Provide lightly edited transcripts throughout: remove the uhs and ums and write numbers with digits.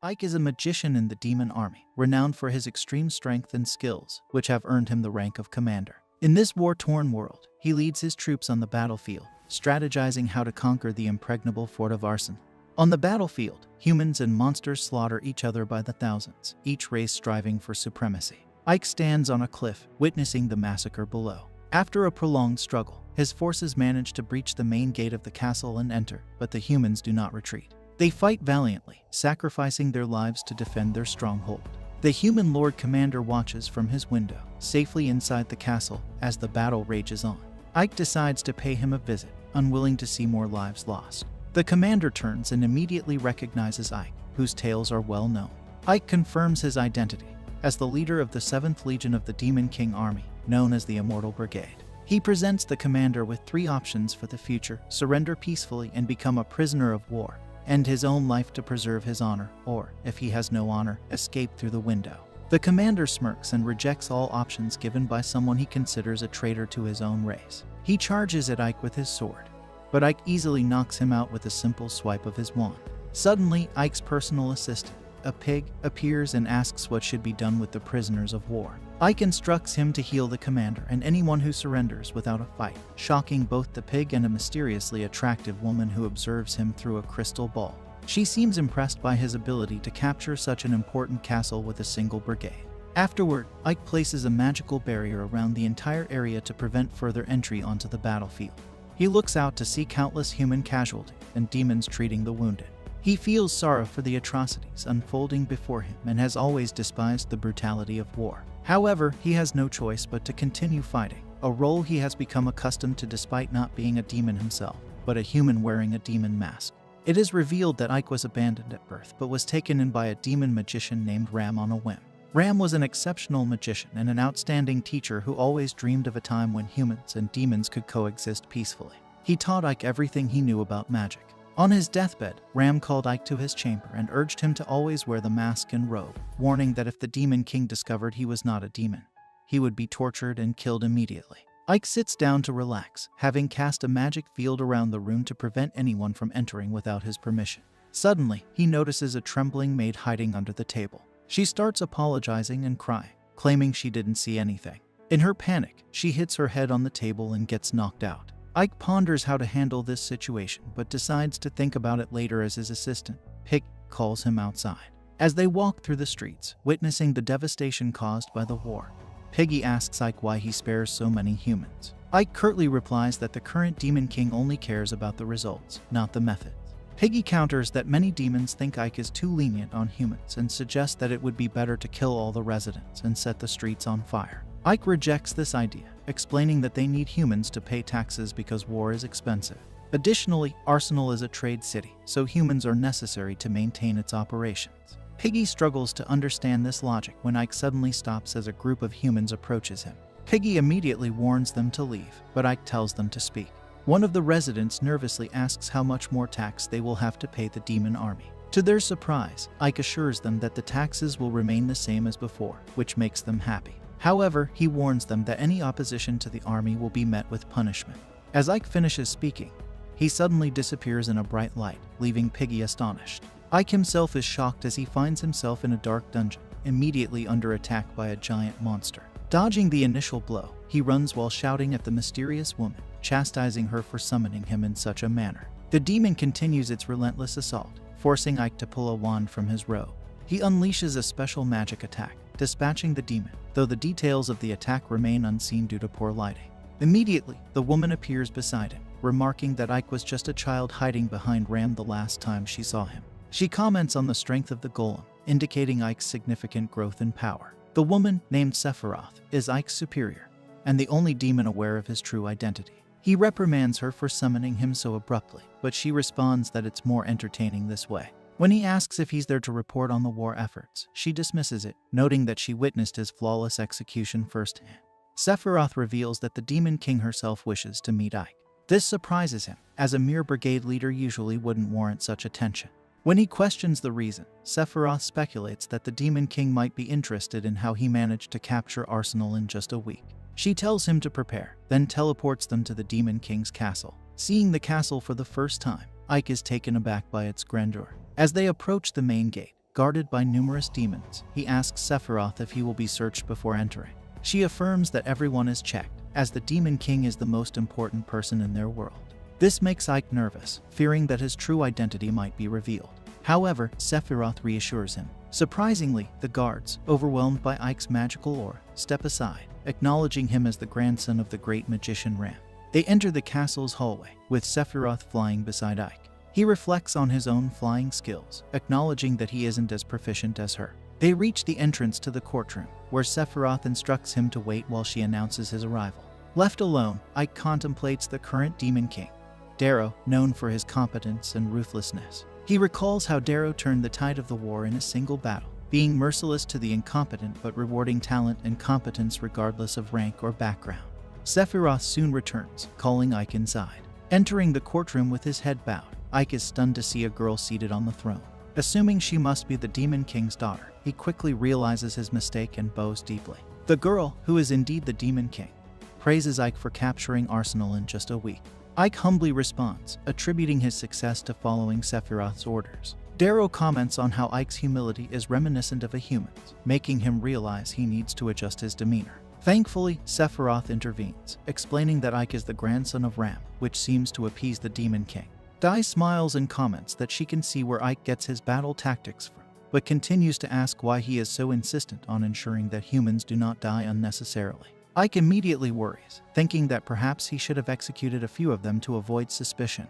Ike is a magician in the demon army, renowned for his extreme strength and skills, which have earned him the rank of commander. In this war-torn world, he leads his troops on the battlefield, strategizing how to conquer the impregnable fort of Arson. On the battlefield, humans and monsters slaughter each other by the thousands, each race striving for supremacy. Ike stands on a cliff, witnessing the massacre below. After a prolonged struggle, his forces manage to breach the main gate of the castle and enter, but the humans do not retreat. They fight valiantly, sacrificing their lives to defend their stronghold. The human Lord Commander watches from his window, safely inside the castle, as the battle rages on. Ike decides to pay him a visit, unwilling to see more lives lost. The commander turns and immediately recognizes Ike, whose tales are well known. Ike confirms his identity as the leader of the 7th Legion of the Demon King Army, known as the Immortal Brigade. He presents the commander with 3 options for the future: surrender peacefully and become a prisoner of war, end his own life to preserve his honor, or, if he has no honor, escape through the window. The commander smirks and rejects all options given by someone he considers a traitor to his own race. He charges at Ike with his sword, but Ike easily knocks him out with a simple swipe of his wand. Suddenly, Ike's personal assistant, a pig, appears and asks what should be done with the prisoners of war. Ike instructs him to heal the commander and anyone who surrenders without a fight, shocking both the pig and a mysteriously attractive woman who observes him through a crystal ball. She seems impressed by his ability to capture such an important castle with a single brigade. Afterward, Ike places a magical barrier around the entire area to prevent further entry onto the battlefield. He looks out to see countless human casualties and demons treating the wounded. He feels sorrow for the atrocities unfolding before him and has always despised the brutality of war. However, he has no choice but to continue fighting, a role he has become accustomed to despite not being a demon himself, but a human wearing a demon mask. It is revealed that Ike was abandoned at birth but was taken in by a demon magician named Ram on a whim. Ram was an exceptional magician and an outstanding teacher who always dreamed of a time when humans and demons could coexist peacefully. He taught Ike everything he knew about magic. On his deathbed, Ram called Ike to his chamber and urged him to always wear the mask and robe, warning that if the Demon King discovered he was not a demon, he would be tortured and killed immediately. Ike sits down to relax, having cast a magic field around the room to prevent anyone from entering without his permission. Suddenly, he notices a trembling maid hiding under the table. She starts apologizing and crying, claiming she didn't see anything. In her panic, she hits her head on the table and gets knocked out. Ike ponders how to handle this situation, but decides to think about it later as his assistant, Pig, calls him outside. As they walk through the streets, witnessing the devastation caused by the war, Piggy asks Ike why he spares so many humans. Ike curtly replies that the current Demon King only cares about the results, not the methods. Piggy counters that many demons think Ike is too lenient on humans and suggests that it would be better to kill all the residents and set the streets on fire. Ike rejects this idea, explaining that they need humans to pay taxes because war is expensive. Additionally, Arsenal is a trade city, so humans are necessary to maintain its operations. Piggy struggles to understand this logic when Ike suddenly stops as a group of humans approaches him. Piggy immediately warns them to leave, but Ike tells them to speak. One of the residents nervously asks how much more tax they will have to pay the demon army. To their surprise, Ike assures them that the taxes will remain the same as before, which makes them happy. However, he warns them that any opposition to the army will be met with punishment. As Ike finishes speaking, he suddenly disappears in a bright light, leaving Piggy astonished. Ike himself is shocked as he finds himself in a dark dungeon, immediately under attack by a giant monster. Dodging the initial blow, he runs while shouting at the mysterious woman, chastising her for summoning him in such a manner. The demon continues its relentless assault, forcing Ike to pull a wand from his robe. He unleashes a special magic attack, dispatching the demon, though the details of the attack remain unseen due to poor lighting. Immediately, the woman appears beside him, remarking that Ike was just a child hiding behind Ram the last time she saw him. She comments on the strength of the golem, indicating Ike's significant growth in power. The woman, named Sephiroth, is Ike's superior, and the only demon aware of his true identity. He reprimands her for summoning him so abruptly, but she responds that it's more entertaining this way. When he asks if he's there to report on the war efforts, she dismisses it, noting that she witnessed his flawless execution firsthand. Sephiroth reveals that the Demon King herself wishes to meet Ike. This surprises him, as a mere brigade leader usually wouldn't warrant such attention. When he questions the reason, Sephiroth speculates that the Demon King might be interested in how he managed to capture Arsenal in just a week. She tells him to prepare, then teleports them to the Demon King's castle. Seeing the castle for the first time, Ike is taken aback by its grandeur. As they approach the main gate, guarded by numerous demons. He asks Sephiroth if he will be searched before entering. She affirms that everyone is checked, as the Demon King is the most important person in their world. This makes Ike nervous, fearing that his true identity might be revealed. However, Sephiroth reassures him. Surprisingly, the guards, overwhelmed by Ike's magical aura, step aside, acknowledging him as the grandson of the great magician Ram. They enter the castle's hallway, with Sephiroth flying beside Ike. He reflects on his own flying skills, acknowledging that he isn't as proficient as her. They reach the entrance to the courtroom, where Sephiroth instructs him to wait while she announces his arrival. Left alone, Ike contemplates the current Demon King, Darrow, known for his competence and ruthlessness. He recalls how Darrow turned the tide of the war in a single battle, being merciless to the incompetent but rewarding talent and competence regardless of rank or background. Sephiroth soon returns, calling Ike inside. Entering the courtroom with his head bowed, Ike is stunned to see a girl seated on the throne. Assuming she must be the Demon King's daughter, he quickly realizes his mistake and bows deeply. The girl, who is indeed the Demon King, praises Ike for capturing Arsenal in just a week. Ike humbly responds, attributing his success to following Sephiroth's orders. Darrow comments on how Ike's humility is reminiscent of a human's, making him realize he needs to adjust his demeanor. Thankfully, Sephiroth intervenes, explaining that Ike is the grandson of Ram, which seems to appease the Demon King. Dai smiles and comments that she can see where Ike gets his battle tactics from, but continues to ask why he is so insistent on ensuring that humans do not die unnecessarily. Ike immediately worries, thinking that perhaps he should have executed a few of them to avoid suspicion,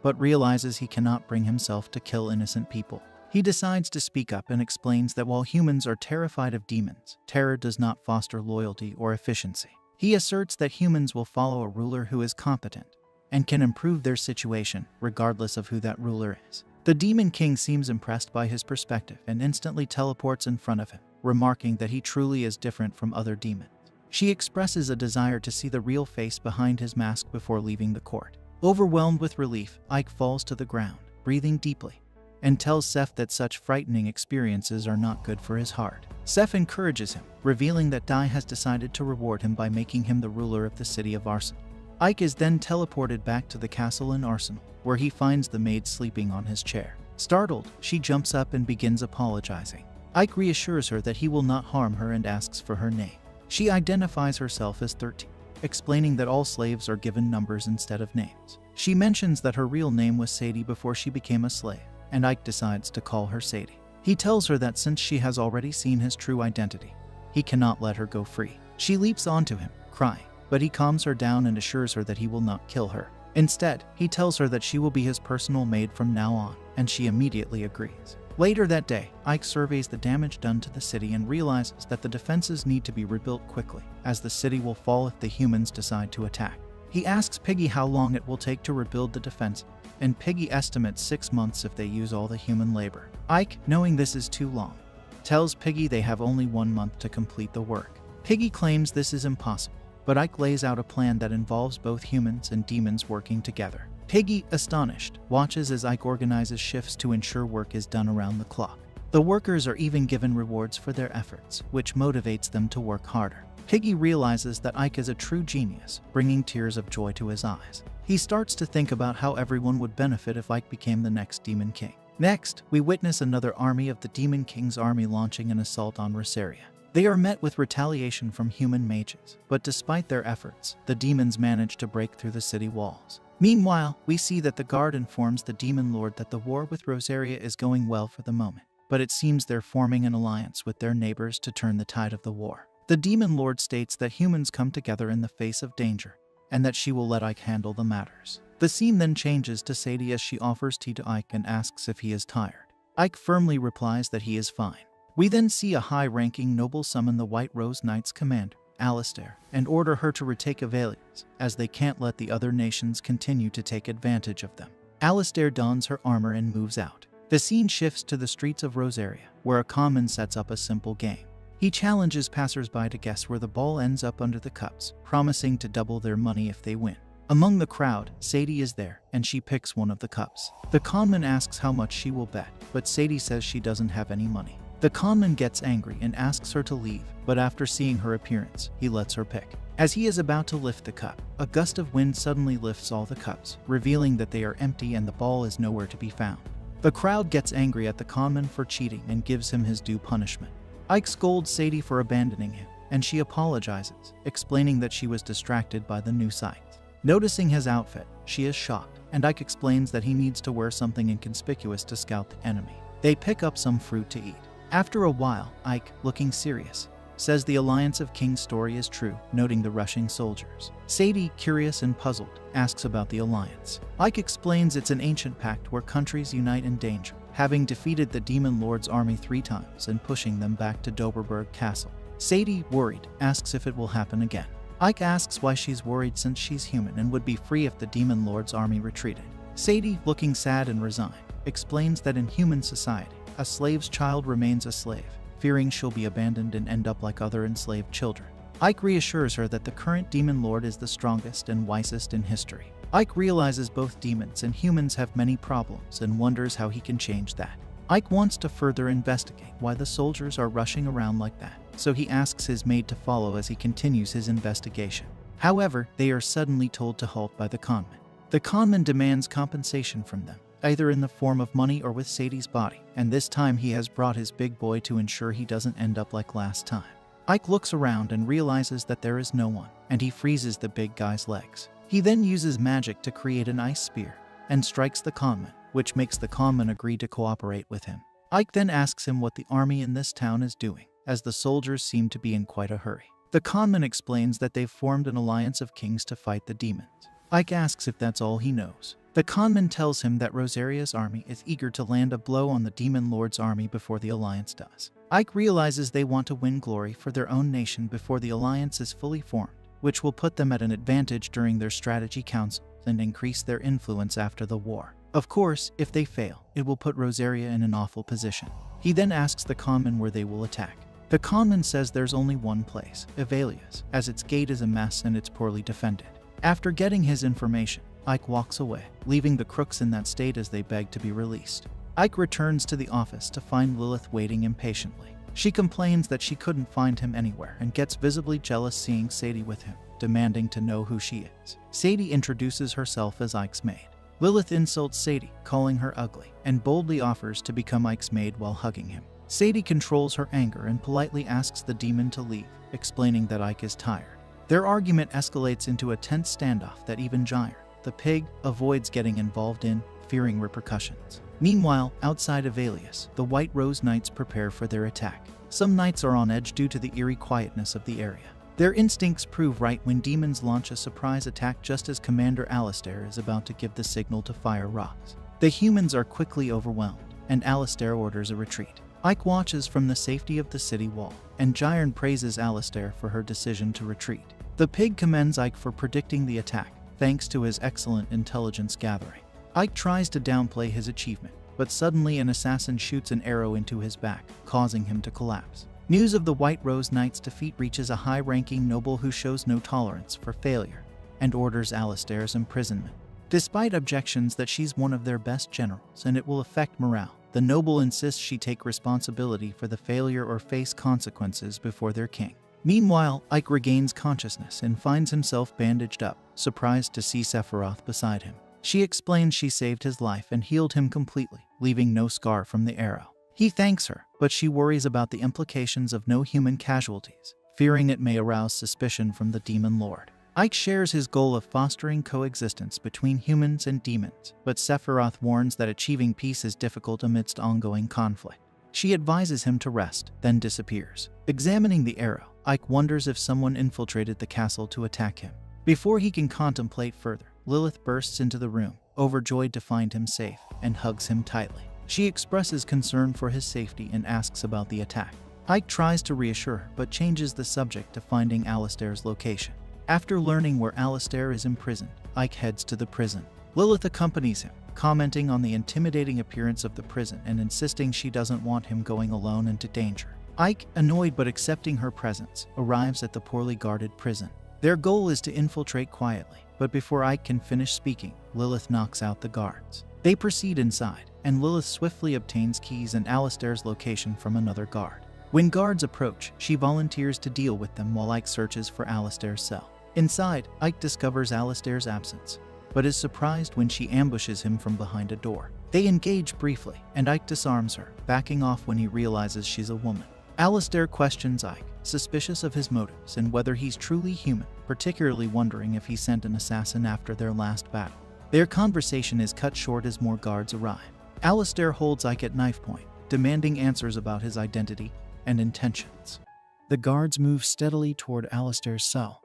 but realizes he cannot bring himself to kill innocent people. He decides to speak up and explains that while humans are terrified of demons, terror does not foster loyalty or efficiency. He asserts that humans will follow a ruler who is competent and can improve their situation, regardless of who that ruler is. The Demon King seems impressed by his perspective and instantly teleports in front of him, remarking that he truly is different from other demons. She expresses a desire to see the real face behind his mask before leaving the court. Overwhelmed with relief, Ike falls to the ground, breathing deeply, and tells Seth that such frightening experiences are not good for his heart. Seth encourages him, revealing that Dai has decided to reward him by making him the ruler of the city of Arsenal. Ike is then teleported back to the castle in Arsenal, where he finds the maid sleeping on his chair. Startled, she jumps up and begins apologizing. Ike reassures her that he will not harm her and asks for her name. She identifies herself as 13, explaining that all slaves are given numbers instead of names. She mentions that her real name was Sadie before she became a slave, and Ike decides to call her Sadie. He tells her that since she has already seen his true identity, he cannot let her go free. She leaps onto him, crying, but he calms her down and assures her that he will not kill her. Instead, he tells her that she will be his personal maid from now on, and she immediately agrees. Later that day, Ike surveys the damage done to the city and realizes that the defenses need to be rebuilt quickly, as the city will fall if the humans decide to attack. He asks Piggy how long it will take to rebuild the defense, and Piggy estimates 6 months if they use all the human labor. Ike, knowing this is too long, tells Piggy they have only 1 month to complete the work. Piggy claims this is impossible, but Ike lays out a plan that involves both humans and demons working together. Piggy, astonished, watches as Ike organizes shifts to ensure work is done around the clock. The workers are even given rewards for their efforts, which motivates them to work harder. Piggy realizes that Ike is a true genius, bringing tears of joy to his eyes. He starts to think about how everyone would benefit if Ike became the next Demon King. Next, we witness another army of the Demon King's army launching an assault on Rosaria. They are met with retaliation from human mages, but despite their efforts, the demons manage to break through the city walls. Meanwhile, we see that the guard informs the Demon Lord that the war with Rosaria is going well for the moment, but it seems they're forming an alliance with their neighbors to turn the tide of the war. The Demon Lord states that humans come together in the face of danger, and that she will let Ike handle the matters. The scene then changes to Sadie as she offers tea to Ike and asks if he is tired. Ike firmly replies that he is fine. We then see a high-ranking noble summon the White Rose Knights commander, Alistair, and order her to retake Avalians, as they can't let the other nations continue to take advantage of them. Alistair dons her armor and moves out. The scene shifts to the streets of Rosaria, where a conman sets up a simple game. He challenges passersby to guess where the ball ends up under the cups, promising to double their money if they win. Among the crowd, Sadie is there, and she picks one of the cups. The conman asks how much she will bet, but Sadie says she doesn't have any money. The conman gets angry and asks her to leave, but after seeing her appearance, he lets her pick. As he is about to lift the cup, a gust of wind suddenly lifts all the cups, revealing that they are empty and the ball is nowhere to be found. The crowd gets angry at the conman for cheating and gives him his due punishment. Ike scolds Sadie for abandoning him, and she apologizes, explaining that she was distracted by the new sights. Noticing his outfit, she is shocked, and Ike explains that he needs to wear something inconspicuous to scout the enemy. They pick up some fruit to eat. After a while, Ike, looking serious, says the Alliance of Kings story is true, noting the rushing soldiers. Sadie, curious and puzzled, asks about the Alliance. Ike explains it's an ancient pact where countries unite in danger, having defeated the Demon Lord's army 3 times and pushing them back to Doberberg Castle. Sadie, worried, asks if it will happen again. Ike asks why she's worried since she's human and would be free if the Demon Lord's army retreated. Sadie, looking sad and resigned, explains that in human society, a slave's child remains a slave, fearing she'll be abandoned and end up like other enslaved children. Ike reassures her that the current Demon Lord is the strongest and wisest in history. Ike realizes both demons and humans have many problems and wonders how he can change that. Ike wants to further investigate why the soldiers are rushing around like that, so he asks his maid to follow as he continues his investigation. However, they are suddenly told to halt by the conman. The conman demands compensation from them, either in the form of money or with Sadie's body, and this time he has brought his big boy to ensure he doesn't end up like last time. Ike looks around and realizes that there is no one, and he freezes the big guy's legs. He then uses magic to create an ice spear and strikes the conman, which makes the conman agree to cooperate with him. Ike then asks him what the army in this town is doing, as the soldiers seem to be in quite a hurry. The conman explains that they've formed an alliance of kings to fight the demons. Ike asks if that's all he knows. The conman tells him that Rosaria's army is eager to land a blow on the Demon Lord's army before the alliance does. Ike realizes they want to win glory for their own nation before the alliance is fully formed, which will put them at an advantage during their strategy councils and increase their influence after the war. Of course, if they fail, it will put Rosaria in an awful position. He then asks the conman where they will attack. The conman says there's only one place, Evalia's, as its gate is a mess and it's poorly defended. After getting his information, Ike walks away, leaving the crooks in that state as they beg to be released. Ike returns to the office to find Lilith waiting impatiently. She complains that she couldn't find him anywhere and gets visibly jealous seeing Sadie with him, demanding to know who she is. Sadie introduces herself as Ike's maid. Lilith insults Sadie, calling her ugly, and boldly offers to become Ike's maid while hugging him. Sadie controls her anger and politely asks the demon to leave, explaining that Ike is tired. Their argument escalates into a tense standoff that even Jair, the pig, avoids getting involved in, fearing repercussions. Meanwhile, outside of Alias, the White Rose Knights prepare for their attack. Some knights are on edge due to the eerie quietness of the area. Their instincts prove right when demons launch a surprise attack just as Commander Alistair is about to give the signal to fire rocks. The humans are quickly overwhelmed, and Alistair orders a retreat. Ike watches from the safety of the city wall, and Jairn praises Alistair for her decision to retreat. The pig commends Ike for predicting the attack, thanks to his excellent intelligence gathering. Ike tries to downplay his achievement, but suddenly an assassin shoots an arrow into his back, causing him to collapse. News of the White Rose Knight's defeat reaches a high-ranking noble who shows no tolerance for failure and orders Alistair's imprisonment. Despite objections that she's one of their best generals and it will affect morale, the noble insists she take responsibility for the failure or face consequences before their king. Meanwhile, Ike regains consciousness and finds himself bandaged up, surprised to see Sephiroth beside him. She explains she saved his life and healed him completely, leaving no scar from the arrow. He thanks her, but she worries about the implications of no human casualties, fearing it may arouse suspicion from the Demon Lord. Ike shares his goal of fostering coexistence between humans and demons, but Sephiroth warns that achieving peace is difficult amidst ongoing conflict. She advises him to rest, then disappears. Examining the arrow, Ike wonders if someone infiltrated the castle to attack him. Before he can contemplate further, Lilith bursts into the room, overjoyed to find him safe, and hugs him tightly. She expresses concern for his safety and asks about the attack. Ike tries to reassure her, but changes the subject to finding Alistair's location. After learning where Alistair is imprisoned, Ike heads to the prison. Lilith accompanies him, commenting on the intimidating appearance of the prison and insisting she doesn't want him going alone into danger. Ike, annoyed but accepting her presence, arrives at the poorly guarded prison. Their goal is to infiltrate quietly, but before Ike can finish speaking, Lilith knocks out the guards. They proceed inside, and Lilith swiftly obtains keys and Alistair's location from another guard. When guards approach, she volunteers to deal with them while Ike searches for Alistair's cell. Inside, Ike discovers Alistair's absence, but is surprised when she ambushes him from behind a door. They engage briefly, and Ike disarms her, backing off when he realizes she's a woman. Alistair questions Ike, suspicious of his motives and whether he's truly human, particularly wondering if he sent an assassin after their last battle. Their conversation is cut short as more guards arrive. Alistair holds Ike at knife point, demanding answers about his identity and intentions. The guards move steadily toward Alistair's cell,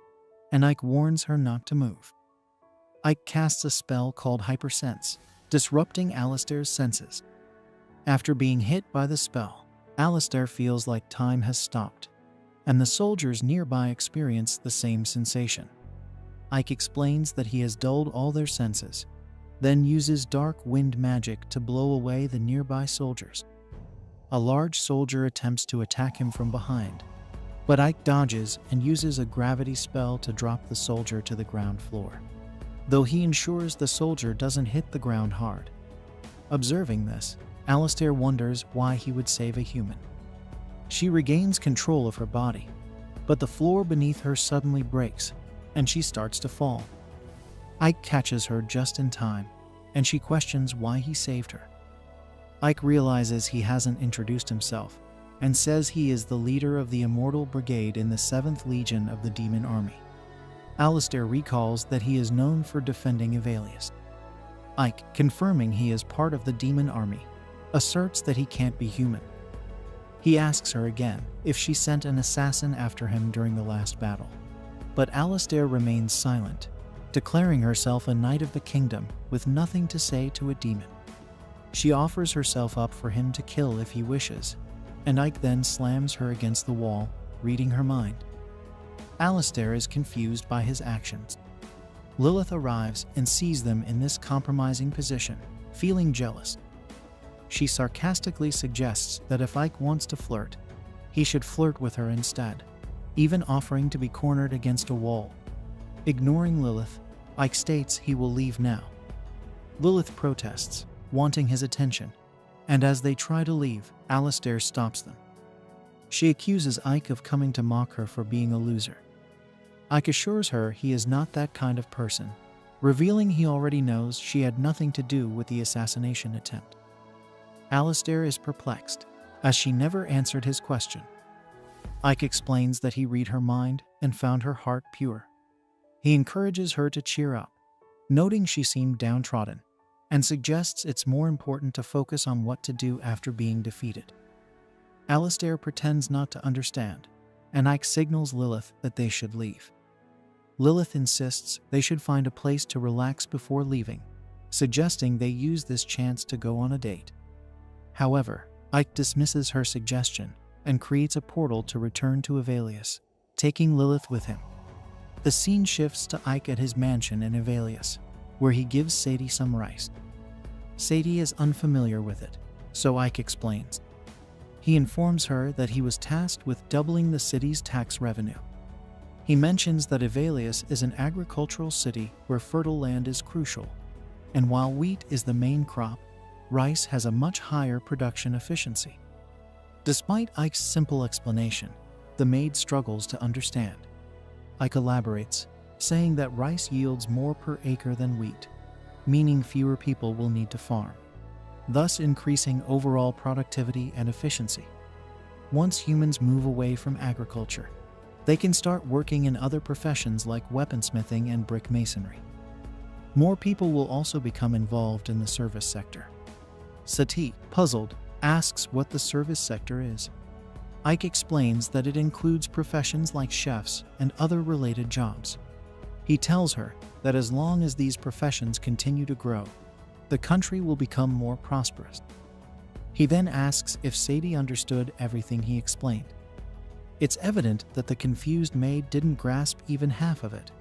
and Ike warns her not to move. Ike casts a spell called Hypersense, disrupting Alistair's senses. After being hit by the spell, Alistair feels like time has stopped, and the soldiers nearby experience the same sensation. Ike explains that he has dulled all their senses, then uses dark wind magic to blow away the nearby soldiers. A large soldier attempts to attack him from behind, but Ike dodges and uses a gravity spell to drop the soldier to the ground floor, though he ensures the soldier doesn't hit the ground hard. Observing this, Alistair wonders why he would save a human. She regains control of her body, but the floor beneath her suddenly breaks, and she starts to fall. Ike catches her just in time, and she questions why he saved her. Ike realizes he hasn't introduced himself, and says he is the leader of the Immortal Brigade in the 7th Legion of the Demon Army. Alistair recalls that he is known for defending Evalius. Ike, confirming he is part of the Demon Army, asserts that he can't be human. He asks her again if she sent an assassin after him during the last battle, but Alistair remains silent, declaring herself a knight of the kingdom with nothing to say to a demon. She offers herself up for him to kill if he wishes, and Ike then slams her against the wall, reading her mind. Alistair is confused by his actions. Lilith arrives and sees them in this compromising position, feeling jealous. She sarcastically suggests that if Ike wants to flirt, he should flirt with her instead, even offering to be cornered against a wall. Ignoring Lilith, Ike states he will leave now. Lilith protests, wanting his attention, and as they try to leave, Alistair stops them. She accuses Ike of coming to mock her for being a loser. Ike assures her he is not that kind of person, revealing he already knows she had nothing to do with the assassination attempt. Alistair is perplexed, as she never answered his question. Ike explains that he read her mind and found her heart pure. He encourages her to cheer up, noting she seemed downtrodden, and suggests it's more important to focus on what to do after being defeated. Alistair pretends not to understand, and Ike signals Lilith that they should leave. Lilith insists they should find a place to relax before leaving, suggesting they use this chance to go on a date. However, Ike dismisses her suggestion and creates a portal to return to Evalius, taking Lilith with him. The scene shifts to Ike at his mansion in Evalius, where he gives Sadie some rice. Sadie is unfamiliar with it, so Ike explains. He informs her that he was tasked with doubling the city's tax revenue. He mentions that Evalius is an agricultural city where fertile land is crucial, and while wheat is the main crop, rice has a much higher production efficiency. Despite Ike's simple explanation, the maid struggles to understand. Ike elaborates, saying that rice yields more per acre than wheat, meaning fewer people will need to farm, thus increasing overall productivity and efficiency. Once humans move away from agriculture, they can start working in other professions like weaponsmithing and brick masonry. More people will also become involved in the service sector. Sati, puzzled, asks what the service sector is. Ike explains that it includes professions like chefs and other related jobs. He tells her that as long as these professions continue to grow, the country will become more prosperous. He then asks if Sadie understood everything he explained. It's evident that the confused maid didn't grasp even half of it,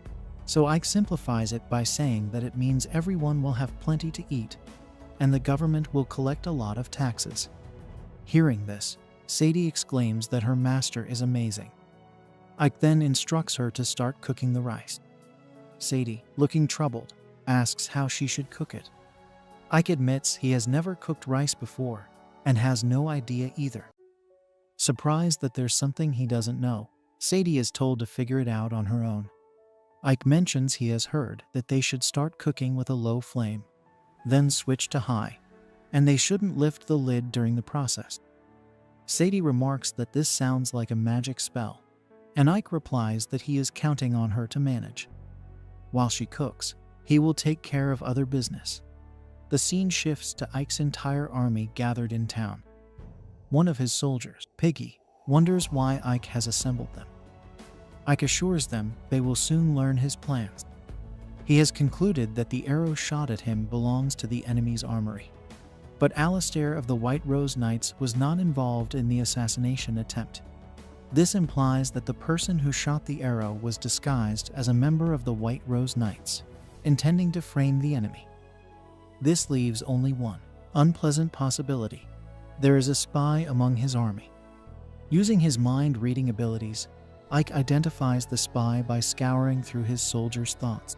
so Ike simplifies it by saying that it means everyone will have plenty to eat, and the government will collect a lot of taxes. Hearing this, Sadie exclaims that her master is amazing. Ike then instructs her to start cooking the rice. Sadie, looking troubled, asks how she should cook it. Ike admits he has never cooked rice before and has no idea either. Surprised that there's something he doesn't know, Sadie is told to figure it out on her own. Ike mentions he has heard that they should start cooking with a low flame, then switch to high, and they shouldn't lift the lid during the process. Sadie remarks that this sounds like a magic spell, and Ike replies that he is counting on her to manage. While she cooks, he will take care of other business. The scene shifts to Ike's entire army gathered in town. One of his soldiers, Piggy, wonders why Ike has assembled them. Ike assures them they will soon learn his plans. He has concluded that the arrow shot at him belongs to the enemy's armory. But Alistair of the White Rose Knights was not involved in the assassination attempt. This implies that the person who shot the arrow was disguised as a member of the White Rose Knights, intending to frame the enemy. This leaves only one unpleasant possibility. There is a spy among his army. Using his mind-reading abilities, Ike identifies the spy by scouring through his soldiers' thoughts.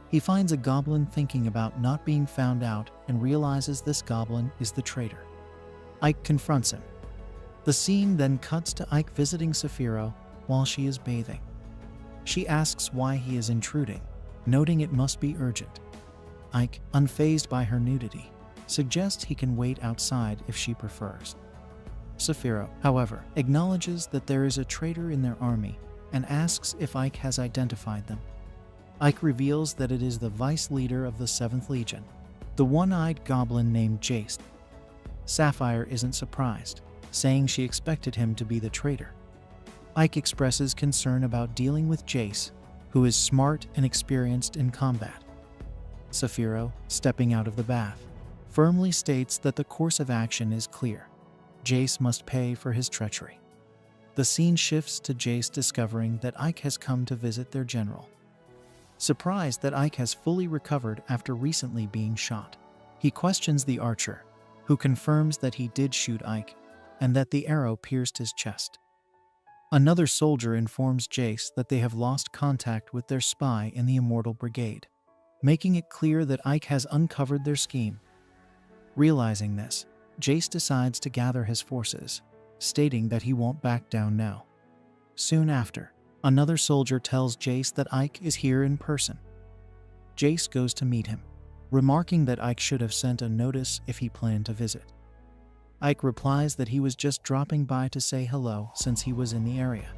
He finds a goblin thinking about not being found out and realizes this goblin is the traitor. Ike confronts him. The scene then cuts to Ike visiting Saphira while she is bathing. She asks why he is intruding, noting it must be urgent. Ike, unfazed by her nudity, suggests he can wait outside if she prefers. Saphira, however, acknowledges that there is a traitor in their army and asks if Ike has identified them. Ike reveals that it is the vice leader of the 7th Legion, the one-eyed goblin named Jace. Sapphire isn't surprised, saying she expected him to be the traitor. Ike expresses concern about dealing with Jace, who is smart and experienced in combat. Saphira, stepping out of the bath, firmly states that the course of action is clear. Jace must pay for his treachery. The scene shifts to Jace discovering that Ike has come to visit their general. Surprised that Ike has fully recovered after recently being shot, he questions the archer, who confirms that he did shoot Ike and that the arrow pierced his chest. Another soldier informs Jace that they have lost contact with their spy in the Immortal Brigade, making it clear that Ike has uncovered their scheme. Realizing this, Jace decides to gather his forces, stating that he won't back down now. Soon after, another soldier tells Jace that Ike is here in person. Jace goes to meet him, remarking that Ike should have sent a notice if he planned to visit. Ike replies that he was just dropping by to say hello since he was in the area.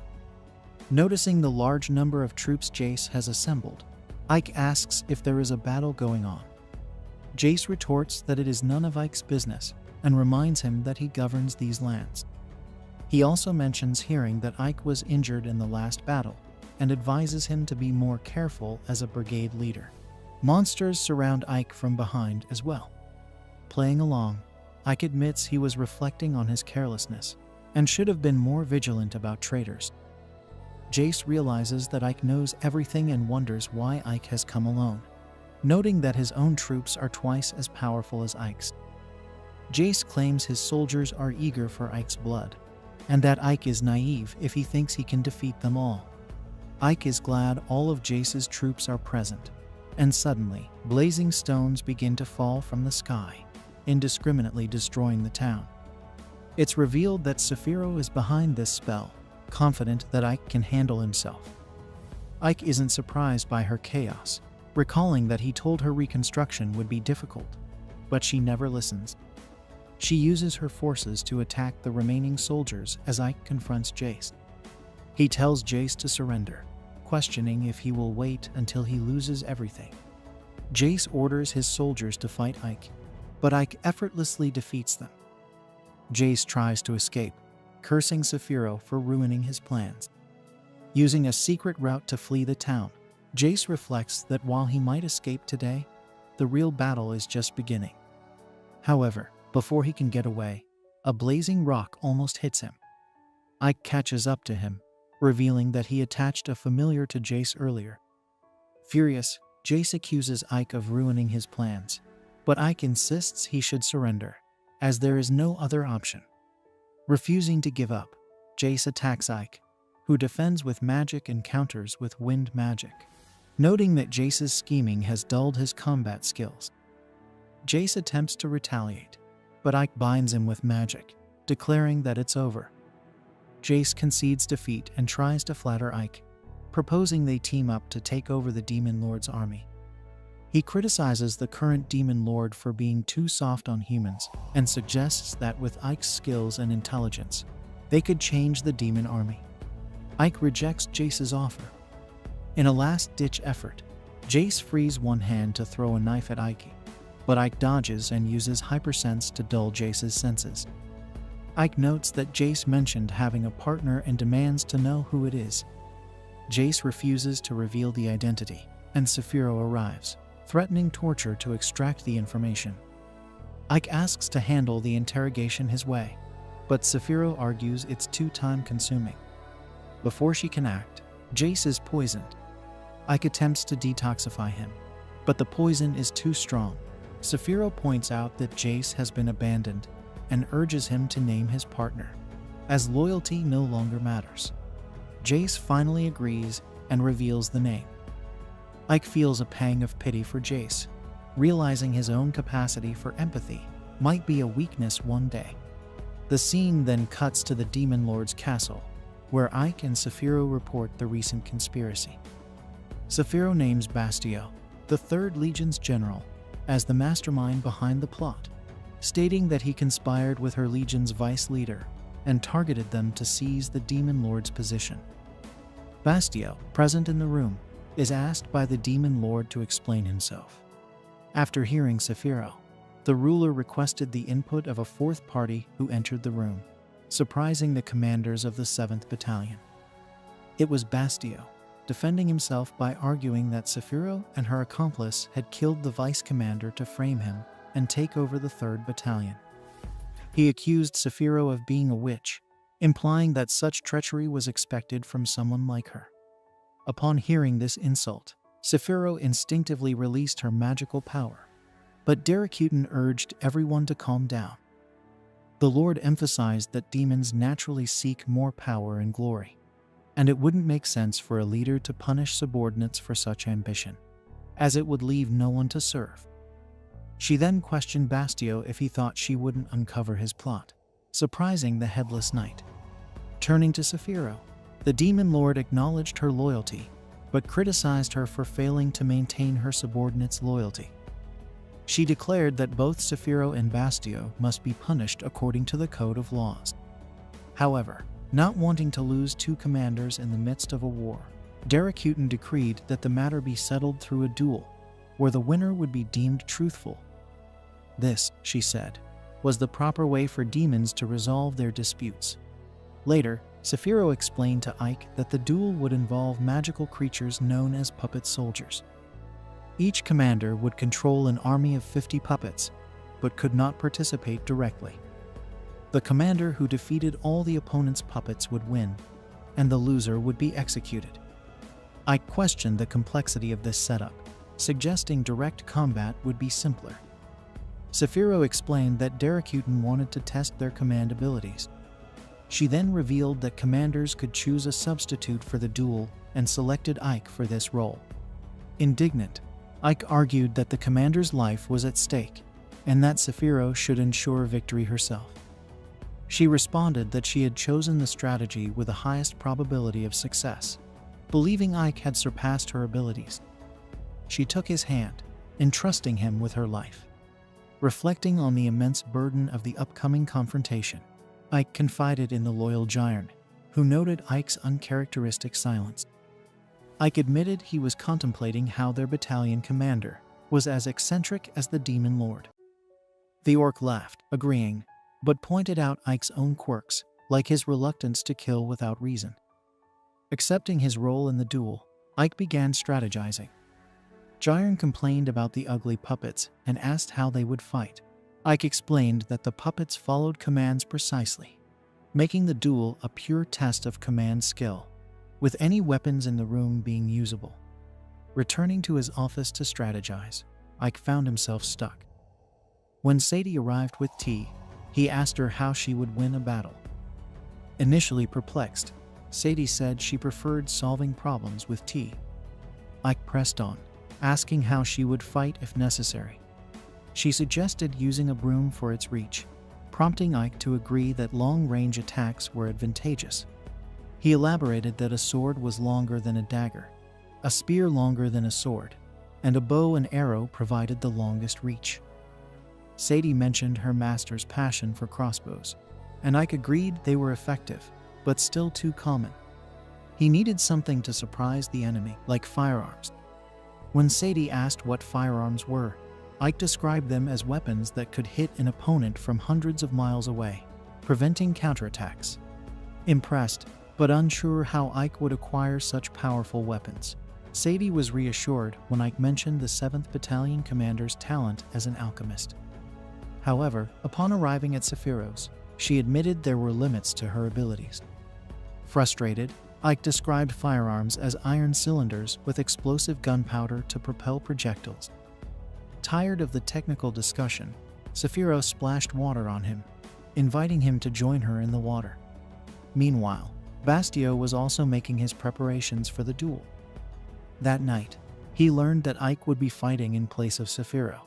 Noticing the large number of troops Jace has assembled, Ike asks if there is a battle going on. Jace retorts that it is none of Ike's business and reminds him that he governs these lands. He also mentions hearing that Ike was injured in the last battle and advises him to be more careful as a brigade leader. Monsters surround Ike from behind as well. Playing along, Ike admits he was reflecting on his carelessness and should have been more vigilant about traitors. Jace realizes that Ike knows everything and wonders why Ike has come alone, noting that his own troops are twice as powerful as Ike's. Jace claims his soldiers are eager for Ike's blood, and that Ike is naive if he thinks he can defeat them all. Ike is glad all of Jace's troops are present, and suddenly, blazing stones begin to fall from the sky, indiscriminately destroying the town. It's revealed that Saphira is behind this spell, confident that Ike can handle himself. Ike isn't surprised by her chaos, recalling that he told her reconstruction would be difficult, but she never listens. She uses her forces to attack the remaining soldiers as Ike confronts Jace. He tells Jace to surrender, questioning if he will wait until he loses everything. Jace orders his soldiers to fight Ike, but Ike effortlessly defeats them. Jace tries to escape, cursing Saphira for ruining his plans. Using a secret route to flee the town, Jace reflects that while he might escape today, the real battle is just beginning. However, before he can get away, a blazing rock almost hits him. Ike catches up to him, revealing that he attached a familiar to Jace earlier. Furious, Jace accuses Ike of ruining his plans, but Ike insists he should surrender, as there is no other option. Refusing to give up, Jace attacks Ike, who defends with magic and counters with wind magic, noting that Jace's scheming has dulled his combat skills. Jace attempts to retaliate, but Ike binds him with magic, declaring that it's over. Jace concedes defeat and tries to flatter Ike, proposing they team up to take over the Demon Lord's army. He criticizes the current Demon Lord for being too soft on humans and suggests that with Ike's skills and intelligence, they could change the demon army. Ike rejects Jace's offer. In a last-ditch effort, Jace frees one hand to throw a knife at Ike, but Ike dodges and uses hypersense to dull Jace's senses. Ike notes that Jace mentioned having a partner and demands to know who it is. Jace refuses to reveal the identity, and Saphiro arrives, threatening torture to extract the information. Ike asks to handle the interrogation his way, but Saphiro argues it's too time-consuming. Before she can act, Jace is poisoned. Ike attempts to detoxify him, but the poison is too strong. Saphiro points out that Jace has been abandoned and urges him to name his partner, as loyalty no longer matters. Jace finally agrees and reveals the name. Ike feels a pang of pity for Jace, realizing his own capacity for empathy might be a weakness one day. The scene then cuts to the Demon Lord's castle, where Ike and Saphiro report the recent conspiracy. Saphiro names Bastio, the 3rd Legion's general, as the mastermind behind the plot, stating that he conspired with her Legion's vice leader and targeted them to seize the Demon Lord's position. Bastio, present in the room, is asked by the Demon Lord to explain himself. After hearing Saphiro, the ruler requested the input of a 4th party who entered the room, surprising the commanders of the 7th Battalion. It was Bastio, defending himself by arguing that Saphiro and her accomplice had killed the vice commander to frame him and take over the 3rd Battalion. He accused Saphiro of being a witch, implying that such treachery was expected from someone like her. Upon hearing this insult, Saphiro instinctively released her magical power, but Darakutan urged everyone to calm down. The Lord emphasized that demons naturally seek more power and glory, and it wouldn't make sense for a leader to punish subordinates for such ambition, as it would leave no one to serve. She then questioned Bastio if he thought she wouldn't uncover his plot, surprising the Headless Knight. Turning to Saphiro, the Demon Lord acknowledged her loyalty, but criticized her for failing to maintain her subordinates' loyalty. She declared that both Saphiro and Bastio must be punished according to the Code of Laws. However, not wanting to lose 2 commanders in the midst of a war, Darakutan decreed that the matter be settled through a duel, where the winner would be deemed truthful. This, she said, was the proper way for demons to resolve their disputes. Later, Saphiro explained to Ike that the duel would involve magical creatures known as puppet soldiers. Each commander would control an army of 50 puppets, but could not participate directly. The commander who defeated all the opponent's puppets would win, and the loser would be executed. Ike questioned the complexity of this setup, suggesting direct combat would be simpler. Saphiro explained that Darakutan wanted to test their command abilities. She then revealed that commanders could choose a substitute for the duel and selected Ike for this role. Indignant, Ike argued that the commander's life was at stake and that Saphiro should ensure victory herself. She responded that she had chosen the strategy with the highest probability of success, believing Ike had surpassed her abilities. She took his hand, entrusting him with her life. Reflecting on the immense burden of the upcoming confrontation, Ike confided in the loyal Giant, who noted Ike's uncharacteristic silence. Ike admitted he was contemplating how their battalion commander was as eccentric as the Demon Lord. The orc laughed, agreeing, but pointed out Ike's own quirks, like his reluctance to kill without reason. Accepting his role in the duel, Ike began strategizing. Giant complained about the ugly puppets and asked how they would fight. Ike explained that the puppets followed commands precisely, making the duel a pure test of command skill, with any weapons in the room being usable. Returning to his office to strategize, Ike found himself stuck. When Sadie arrived with tea, he asked her how she would win a battle. Initially perplexed, Sadie said she preferred solving problems with tea. Ike pressed on, asking how she would fight if necessary. She suggested using a broom for its reach, prompting Ike to agree that long-range attacks were advantageous. He elaborated that a sword was longer than a dagger, a spear longer than a sword, and a bow and arrow provided the longest reach. Sadie mentioned her master's passion for crossbows, and Ike agreed they were effective, but still too common. He needed something to surprise the enemy, like firearms. When Sadie asked what firearms were, Ike described them as weapons that could hit an opponent from hundreds of miles away, preventing counterattacks. Impressed, but unsure how Ike would acquire such powerful weapons, Sadie was reassured when Ike mentioned the 7th Battalion commander's talent as an alchemist. However, upon arriving at Sephiroth's, she admitted there were limits to her abilities. Frustrated, Ike described firearms as iron cylinders with explosive gunpowder to propel projectiles. Tired of the technical discussion, Sephiroth splashed water on him, inviting him to join her in the water. Meanwhile, Bastio was also making his preparations for the duel. That night, he learned that Ike would be fighting in place of Sephiroth,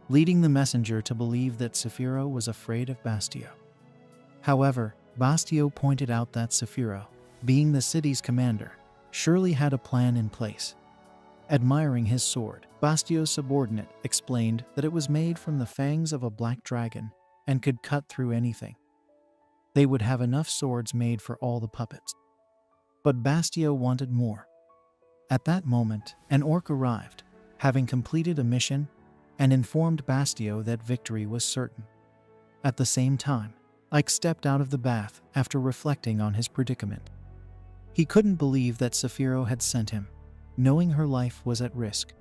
leading the messenger to believe that Sephiroth was afraid of Bastio. However, Bastio pointed out that Sephiroth, being the city's commander, surely had a plan in place. Admiring his sword, Bastio's subordinate explained that it was made from the fangs of a black dragon and could cut through anything. They would have enough swords made for all the puppets. But Bastio wanted more. At that moment, an orc arrived, having completed a mission, and informed Bastio that victory was certain. At the same time, Ike stepped out of the bath after reflecting on his predicament. He couldn't believe that Sephiroth had sent him, knowing her life was at risk.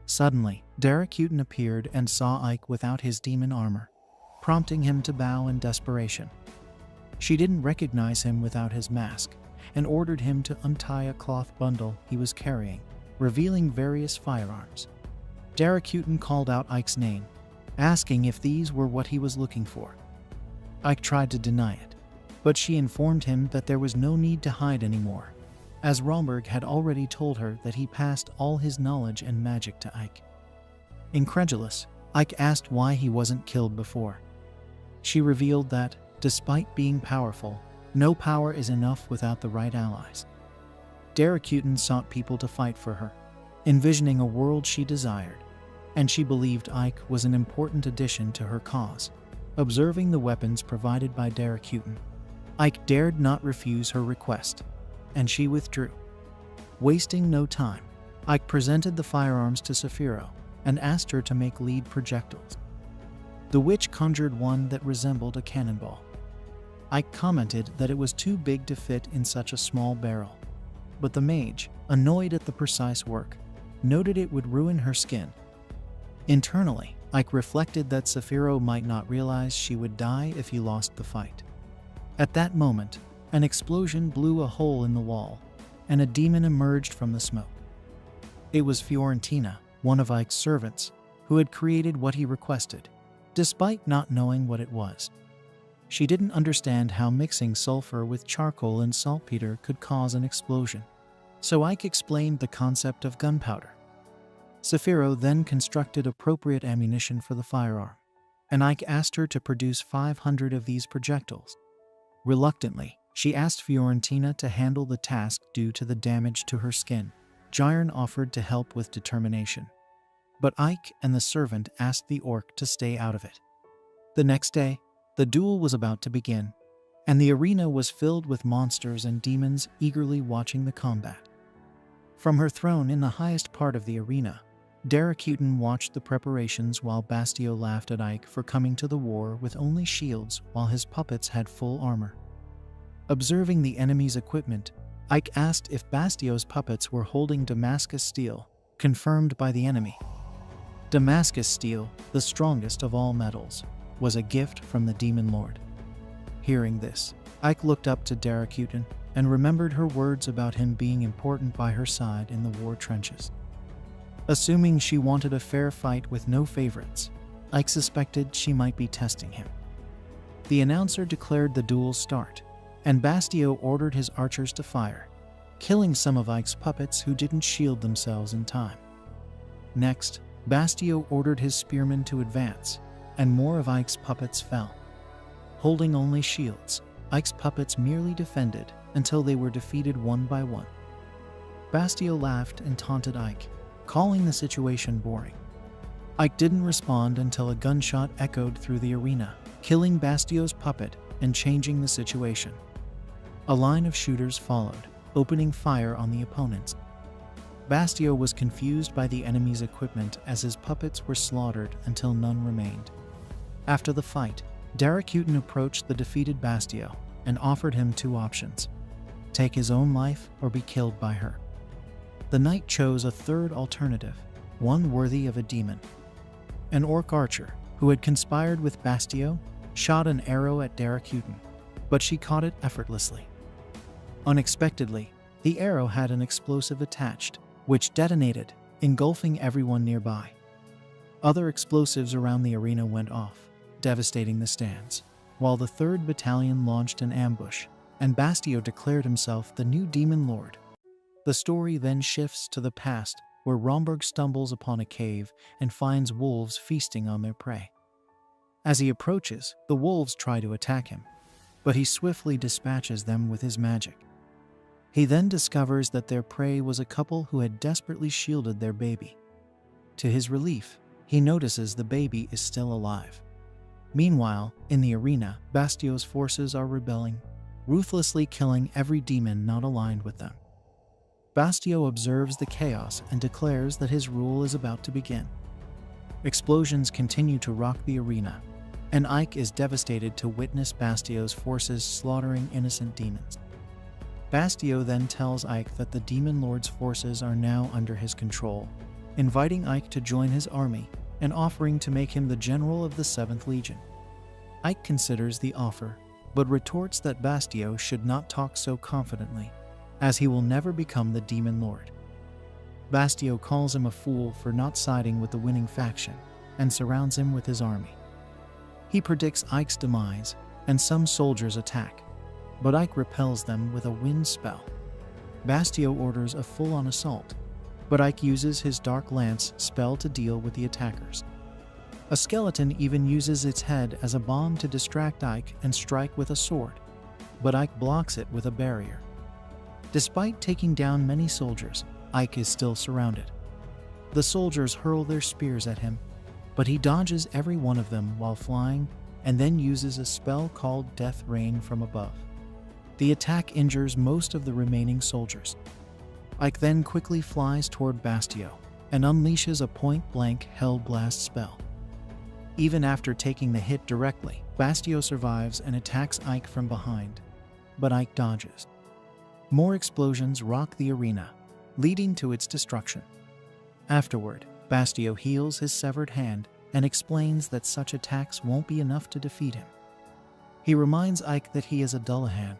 Suddenly, Daracuten appeared and saw Ike without his demon armor, prompting him to bow in desperation. She didn't recognize him without his mask, and ordered him to untie a cloth bundle he was carrying, revealing various firearms. Daracuten called out Ike's name, asking if these were what he was looking for. Ike tried to deny it, but she informed him that there was no need to hide anymore, as Romberg had already told her that he passed all his knowledge and magic to Ike. Incredulous, Ike asked why he wasn't killed before. She revealed that, despite being powerful, no power is enough without the right allies. Daracuten sought people to fight for her, envisioning a world she desired, and she believed Ike was an important addition to her cause. Observing the weapons provided by Daracuten, Ike dared not refuse her request, and she withdrew. Wasting no time, Ike presented the firearms to Sephiroth and asked her to make lead projectiles. The witch conjured one that resembled a cannonball. Ike commented that it was too big to fit in such a small barrel, but the mage, annoyed at the precise work, noted it would ruin her skin. Internally, Ike reflected that Sephiroth might not realize she would die if he lost the fight. At that moment, an explosion blew a hole in the wall, and a demon emerged from the smoke. It was Fiorentina, one of Ike's servants, who had created what he requested, despite not knowing what it was. She didn't understand how mixing sulfur with charcoal and saltpeter could cause an explosion, so Ike explained the concept of gunpowder. Sephiroth then constructed appropriate ammunition for the firearm, and Ike asked her to produce 500 of these projectiles. Reluctantly, she asked Fiorentina to handle the task due to the damage to her skin. Gyron offered to help with determination, but Ike and the servant asked the orc to stay out of it. The next day, the duel was about to begin, and the arena was filled with monsters and demons eagerly watching the combat. From her throne in the highest part of the arena, Daracuten watched the preparations while Bastio laughed at Ike for coming to the war with only shields while his puppets had full armor. Observing the enemy's equipment, Ike asked if Bastio's puppets were holding Damascus steel, confirmed by the enemy. Damascus steel, the strongest of all metals, was a gift from the Demon Lord. Hearing this, Ike looked up to Daracuten and remembered her words about him being important by her side in the war trenches. Assuming she wanted a fair fight with no favorites, Ike suspected she might be testing him. The announcer declared the duel's start, and Bastio ordered his archers to fire, killing some of Ike's puppets who didn't shield themselves in time. Next, Bastio ordered his spearmen to advance, and more of Ike's puppets fell. Holding only shields, Ike's puppets merely defended until they were defeated one by one. Bastio laughed and taunted Ike, calling the situation boring. Ike didn't respond until a gunshot echoed through the arena, killing Bastio's puppet and changing the situation. A line of shooters followed, opening fire on the opponents. Bastio was confused by the enemy's equipment as his puppets were slaughtered until none remained. After the fight, Darakutan approached the defeated Bastio and offered him two options: take his own life or be killed by her. The knight chose a third alternative, one worthy of a demon. An orc archer, who had conspired with Bastio, shot an arrow at Darakutan, but she caught it effortlessly. Unexpectedly, the arrow had an explosive attached, which detonated, engulfing everyone nearby. Other explosives around the arena went off, devastating the stands, while the 3rd Battalion launched an ambush, and Bastio declared himself the new Demon Lord. The story then shifts to the past, where Romberg stumbles upon a cave and finds wolves feasting on their prey. As he approaches, the wolves try to attack him, but he swiftly dispatches them with his magic. He then discovers that their prey was a couple who had desperately shielded their baby. To his relief, he notices the baby is still alive. Meanwhile, in the arena, Bastio's forces are rebelling, ruthlessly killing every demon not aligned with them. Bastio observes the chaos and declares that his rule is about to begin. Explosions continue to rock the arena, and Ike is devastated to witness Bastio's forces slaughtering innocent demons. Bastio then tells Ike that the Demon Lord's forces are now under his control, inviting Ike to join his army and offering to make him the general of the 7th Legion. Ike considers the offer, but retorts that Bastio should not talk so confidently, as he will never become the Demon Lord. Bastio calls him a fool for not siding with the winning faction and surrounds him with his army. He predicts Ike's demise, and some soldiers attack, but Ike repels them with a wind spell. Bastio orders a full-on assault, but Ike uses his Dark Lance spell to deal with the attackers. A skeleton even uses its head as a bomb to distract Ike and strike with a sword, but Ike blocks it with a barrier. Despite taking down many soldiers, Ike is still surrounded. The soldiers hurl their spears at him, but he dodges every one of them while flying and then uses a spell called Death Rain from above. The attack injures most of the remaining soldiers. Ike then quickly flies toward Bastio and unleashes a point-blank Hell Blast spell. Even after taking the hit directly, Bastio survives and attacks Ike from behind, but Ike dodges. More explosions rock the arena, leading to its destruction. Afterward, Bastio heals his severed hand and explains that such attacks won't be enough to defeat him. He reminds Ike that he is a Dullahan,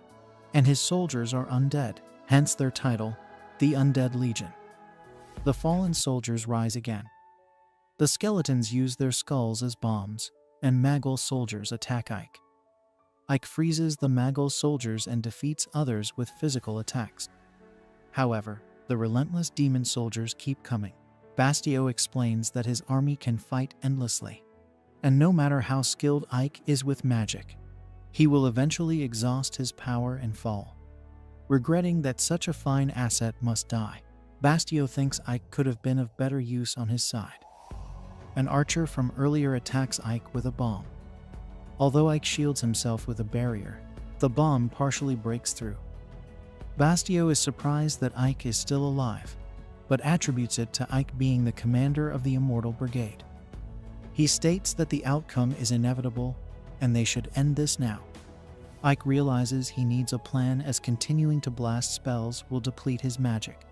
and his soldiers are undead, hence their title, the Undead Legion. The fallen soldiers rise again. The skeletons use their skulls as bombs, and Magul soldiers attack Ike. Ike freezes the Magul soldiers and defeats others with physical attacks. However, the relentless demon soldiers keep coming. Bastio explains that his army can fight endlessly, and no matter how skilled Ike is with magic, he will eventually exhaust his power and fall. Regretting that such a fine asset must die, Bastio thinks Ike could have been of better use on his side. An archer from earlier attacks Ike with a bomb. Although Ike shields himself with a barrier, the bomb partially breaks through. Bastio is surprised that Ike is still alive, but attributes it to Ike being the commander of the Immortal Brigade. He states that the outcome is inevitable and they should end this now. Ike realizes he needs a plan as continuing to blast spells will deplete his magic.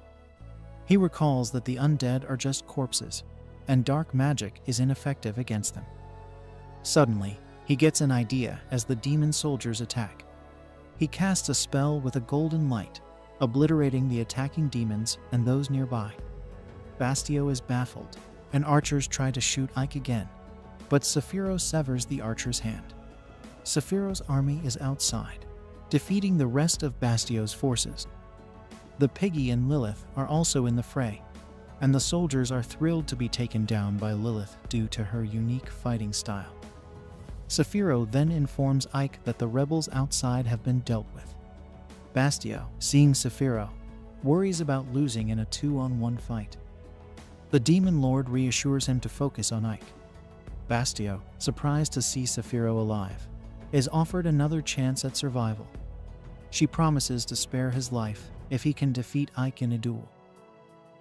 He recalls that the undead are just corpses, and dark magic is ineffective against them. Suddenly, he gets an idea as the demon soldiers attack. He casts a spell with a golden light, obliterating the attacking demons and those nearby. Bastio is baffled, and archers try to shoot Ike again, but Saphiro severs the archer's hand. Saphiro's army is outside, defeating the rest of Bastio's forces. The Piggy and Lilith are also in the fray, and the soldiers are thrilled to be taken down by Lilith due to her unique fighting style. Saphiro then informs Ike that the rebels outside have been dealt with. Bastio, seeing Saphiro, worries about losing in a 2-on-1 fight. The Demon Lord reassures him to focus on Ike. Bastio, surprised to see Saphiro alive, is offered another chance at survival. She promises to spare his life if he can defeat Ike in a duel.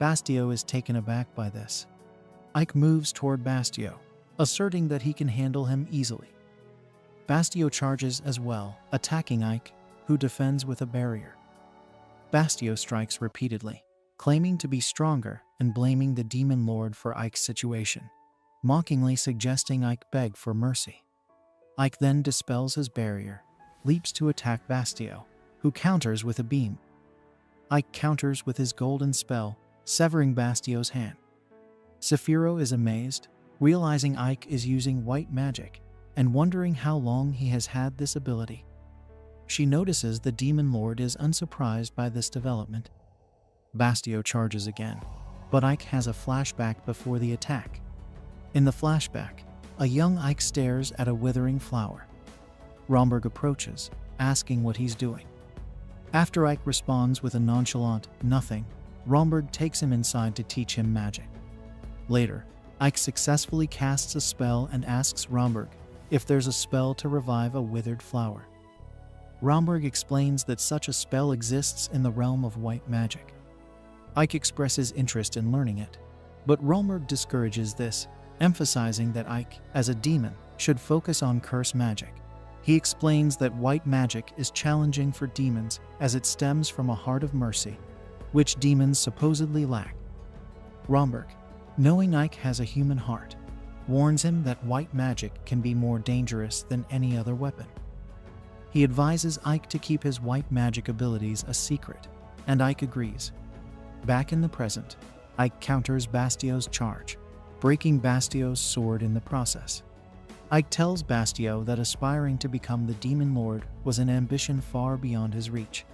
Bastio is taken aback by this. Ike moves toward Bastio, asserting that he can handle him easily. Bastio charges as well, attacking Ike, who defends with a barrier. Bastio strikes repeatedly, claiming to be stronger and blaming the Demon Lord for Ike's situation, mockingly suggesting Ike beg for mercy. Ike then dispels his barrier, leaps to attack Bastio, who counters with a beam. Ike counters with his golden spell, severing Bastio's hand. Saphiro is amazed, realizing Ike is using white magic and wondering how long he has had this ability. She notices the Demon Lord is unsurprised by this development. Bastio charges again, but Ike has a flashback before the attack. In the flashback, a young Ike stares at a withering flower. Romberg approaches, asking what he's doing. After Ike responds with a nonchalant "nothing," Romberg takes him inside to teach him magic. Later, Ike successfully casts a spell and asks Romberg if there's a spell to revive a withered flower. Romberg explains that such a spell exists in the realm of white magic. Ike expresses interest in learning it, but Romberg discourages this, emphasizing that Ike, as a demon, should focus on curse magic. He explains that white magic is challenging for demons as it stems from a heart of mercy, which demons supposedly lack. Romberg, knowing Ike has a human heart, warns him that white magic can be more dangerous than any other weapon. He advises Ike to keep his white magic abilities a secret, and Ike agrees. Back in the present, Ike counters Bastio's charge, breaking Bastio's sword in the process. Ike tells Bastio that aspiring to become the Demon Lord was an ambition far beyond his reach.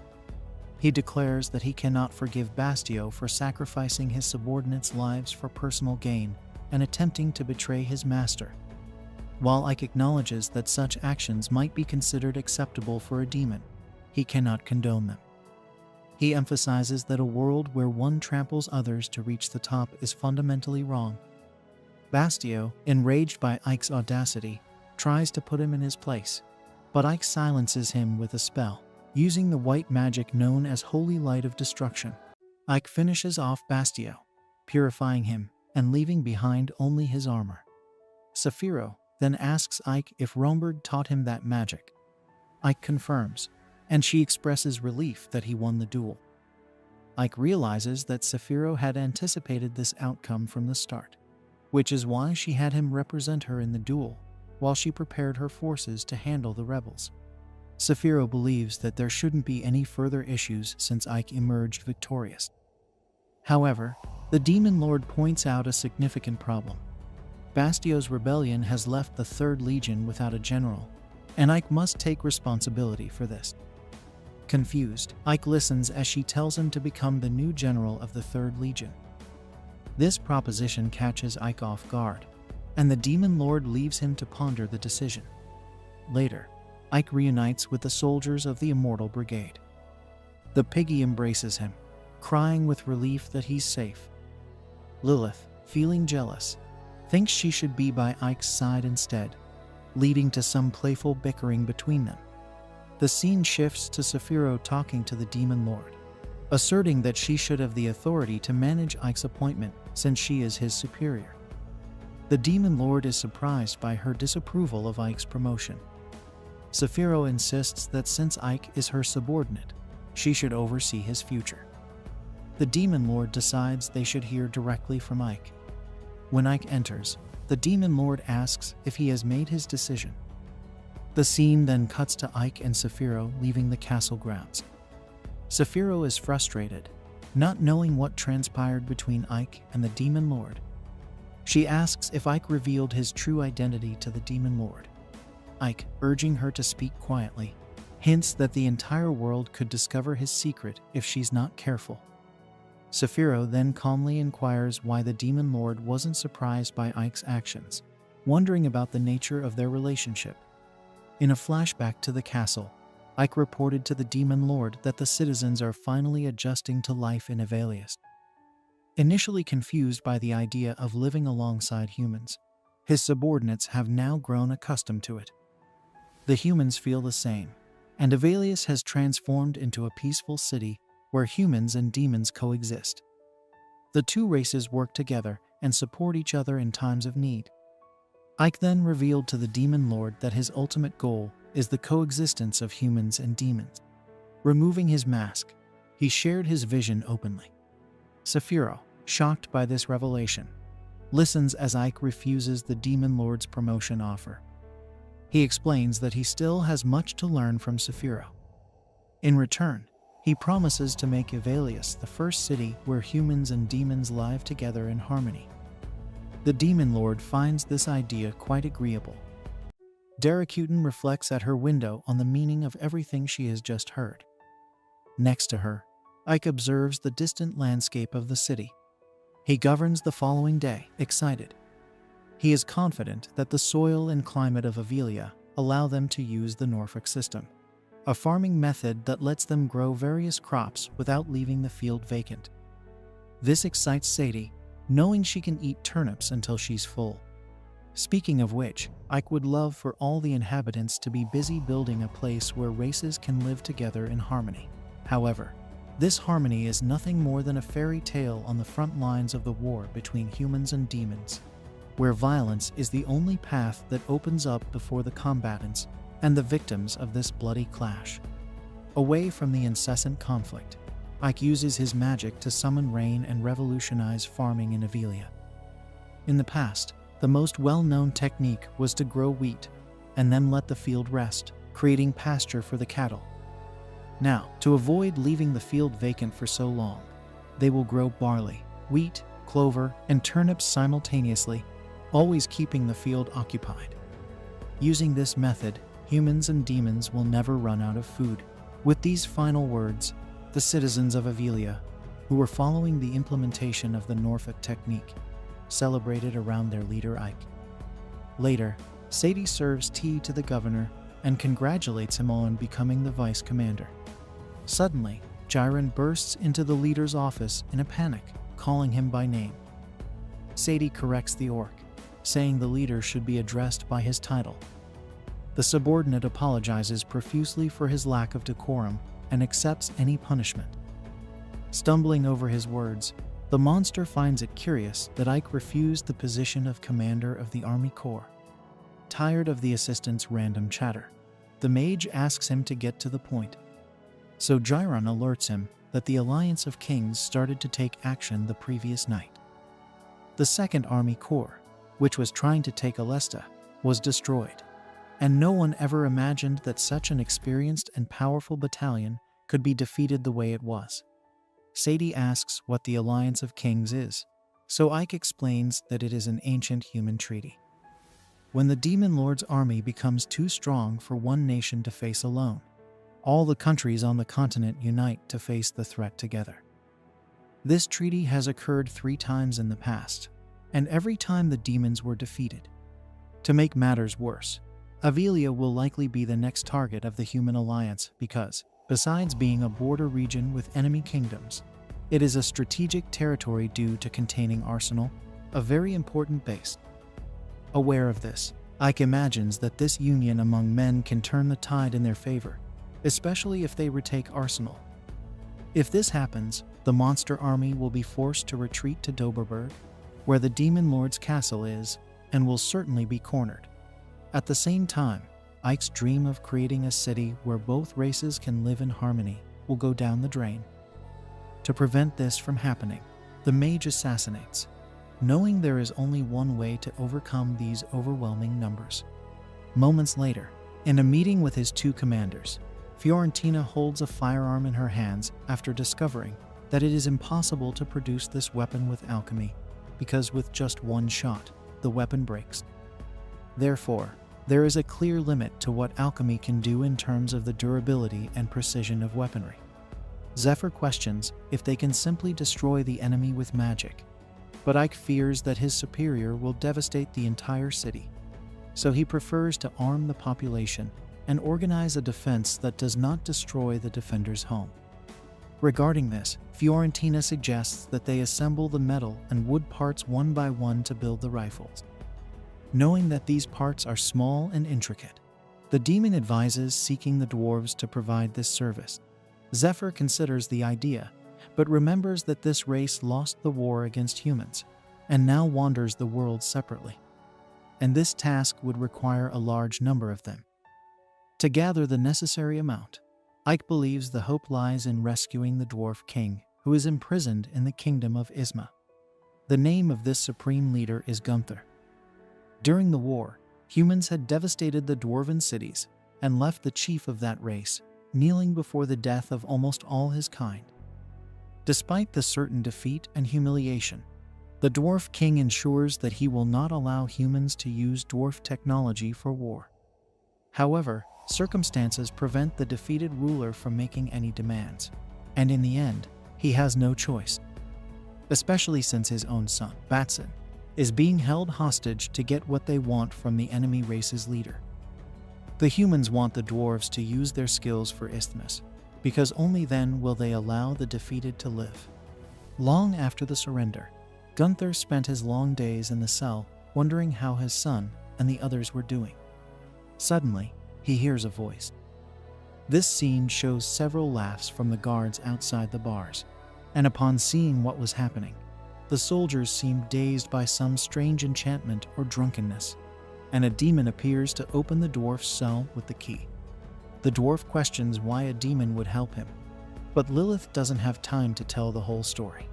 He declares that he cannot forgive Bastio for sacrificing his subordinates' lives for personal gain and attempting to betray his master. While Ike acknowledges that such actions might be considered acceptable for a demon, he cannot condone them. He emphasizes that a world where one tramples others to reach the top is fundamentally wrong. Bastio, enraged by Ike's audacity, tries to put him in his place, but Ike silences him with a spell, using the white magic known as Holy Light of Destruction. Ike finishes off Bastio, purifying him and leaving behind only his armor. Saphiro then asks Ike if Romberg taught him that magic. Ike confirms, and she expresses relief that he won the duel. Ike realizes that Saphiro had anticipated this outcome from the start, which is why she had him represent her in the duel while she prepared her forces to handle the rebels. Saphiro believes that there shouldn't be any further issues since Ike emerged victorious. However, the Demon Lord points out a significant problem. Bastio's rebellion has left the 3rd Legion without a general, and Ike must take responsibility for this. Confused, Ike listens as she tells him to become the new general of the 3rd Legion. This proposition catches Ike off guard, and the Demon Lord leaves him to ponder the decision. Later, Ike reunites with the soldiers of the Immortal Brigade. The piggy embraces him, crying with relief that he's safe. Lilith, feeling jealous, thinks she should be by Ike's side instead, leading to some playful bickering between them. The scene shifts to Saphiro talking to the Demon Lord, asserting that she should have the authority to manage Ike's appointment since she is his superior. The Demon Lord is surprised by her disapproval of Ike's promotion. Saphiro insists that since Ike is her subordinate, she should oversee his future. The Demon Lord decides they should hear directly from Ike. When Ike enters, the Demon Lord asks if he has made his decision. The scene then cuts to Ike and Saphiro leaving the castle grounds. Saphiro is frustrated, not knowing what transpired between Ike and the Demon Lord. She asks if Ike revealed his true identity to the Demon Lord. Ike, urging her to speak quietly, hints that the entire world could discover his secret if she's not careful. Saphiro then calmly inquires why the Demon Lord wasn't surprised by Ike's actions, wondering about the nature of their relationship. In a flashback to the castle, Ike reported to the Demon Lord that the citizens are finally adjusting to life in Avelius. Initially confused by the idea of living alongside humans, his subordinates have now grown accustomed to it. The humans feel the same, and Avelius has transformed into a peaceful city where humans and demons coexist. The two races work together and support each other in times of need. Ike then revealed to the demon lord that his ultimate goal is the coexistence of humans and demons. Removing his mask, he shared his vision openly. Saphiro, shocked by this revelation, listens as Ike refuses the demon lord's promotion offer. He explains that he still has much to learn from Saphiro. In return, he promises to make Avelius the first city where humans and demons live together in harmony. The demon lord finds this idea quite agreeable. Daracuten reflects at her window on the meaning of everything she has just heard. Next to her, Ike observes the distant landscape of the city. He governs the following day, excited. He is confident that the soil and climate of Avelia allow them to use the Norfolk system, a farming method that lets them grow various crops without leaving the field vacant. This excites Sadie, knowing she can eat turnips until she's full. Speaking of which, Ike would love for all the inhabitants to be busy building a place where races can live together in harmony. However, this harmony is nothing more than a fairy tale on the front lines of the war between humans and demons, where violence is the only path that opens up before the combatants and the victims of this bloody clash. Away from the incessant conflict, Ike uses his magic to summon rain and revolutionize farming in Avelia. In the past, the most well-known technique was to grow wheat and then let the field rest, creating pasture for the cattle. Now, to avoid leaving the field vacant for so long, they will grow barley, wheat, clover, and turnips simultaneously, always keeping the field occupied. Using this method, humans and demons will never run out of food. With these final words, the citizens of Avelia, who were following the implementation of the Norfolk technique, celebrated around their leader Ike. Later, Sadie serves tea to the governor and congratulates him on becoming the vice commander. Suddenly, Jiren bursts into the leader's office in a panic, calling him by name. Sadie corrects the orc, saying the leader should be addressed by his title. The subordinate apologizes profusely for his lack of decorum and accepts any punishment. Stumbling over his words, the monster finds it curious that Ike refused the position of commander of the Army Corps. Tired of the assistant's random chatter, the mage asks him to get to the point. So Jiren alerts him that the Alliance of Kings started to take action the previous night. The 2nd Army Corps, which was trying to take Alesta, was destroyed, and no one ever imagined that such an experienced and powerful battalion could be defeated the way it was. Sadie asks what the Alliance of Kings is, so Ike explains that it is an ancient human treaty. When the Demon Lord's army becomes too strong for one nation to face alone, all the countries on the continent unite to face the threat together. This treaty has occurred 3 times in the past, and every time the demons were defeated. To make matters worse, Avelia will likely be the next target of the human alliance because, besides being a border region with enemy kingdoms, it is a strategic territory due to containing Arsenal, a very important base. Aware of this, Ike imagines that this union among men can turn the tide in their favor, especially if they retake Arsenal. If this happens, the monster army will be forced to retreat to Doberberg, where the Demon Lord's castle is, and will certainly be cornered. At the same time, Ike's dream of creating a city where both races can live in harmony will go down the drain. To prevent this from happening, the mage assassinates, knowing there is only one way to overcome these overwhelming numbers. Moments later, in a meeting with his 2 commanders, Fiorentina holds a firearm in her hands after discovering that it is impossible to produce this weapon with alchemy, because with just one shot, the weapon breaks. Therefore, there is a clear limit to what alchemy can do in terms of the durability and precision of weaponry. Zephyr questions if they can simply destroy the enemy with magic, but Ike fears that his superior will devastate the entire city, so he prefers to arm the population and organize a defense that does not destroy the defender's home. Regarding this, Fiorentina suggests that they assemble the metal and wood parts one by one to build the rifles. Knowing that these parts are small and intricate, the demon advises seeking the dwarves to provide this service. Zephyr considers the idea, but remembers that this race lost the war against humans, and now wanders the world separately. And this task would require a large number of them. To gather the necessary amount, Ike believes the hope lies in rescuing the dwarf king, who is imprisoned in the kingdom of Isma. The name of this supreme leader is Gunther. During the war, humans had devastated the dwarven cities and left the chief of that race kneeling before the death of almost all his kind. Despite the certain defeat and humiliation, the dwarf king ensures that he will not allow humans to use dwarf technology for war. However, circumstances prevent the defeated ruler from making any demands, and in the end, he has no choice, especially since his own son, Batson, is being held hostage to get what they want from the enemy race's leader. The humans want the dwarves to use their skills for Isthmus, because only then will they allow the defeated to live. Long after the surrender, Gunther spent his long days in the cell wondering how his son and the others were doing. Suddenly, he hears a voice. This scene shows several laughs from the guards outside the bars, and upon seeing what was happening, the soldiers seemed dazed by some strange enchantment or drunkenness, and a demon appears to open the dwarf's cell with the key. The dwarf questions why a demon would help him, but Lilith doesn't have time to tell the whole story.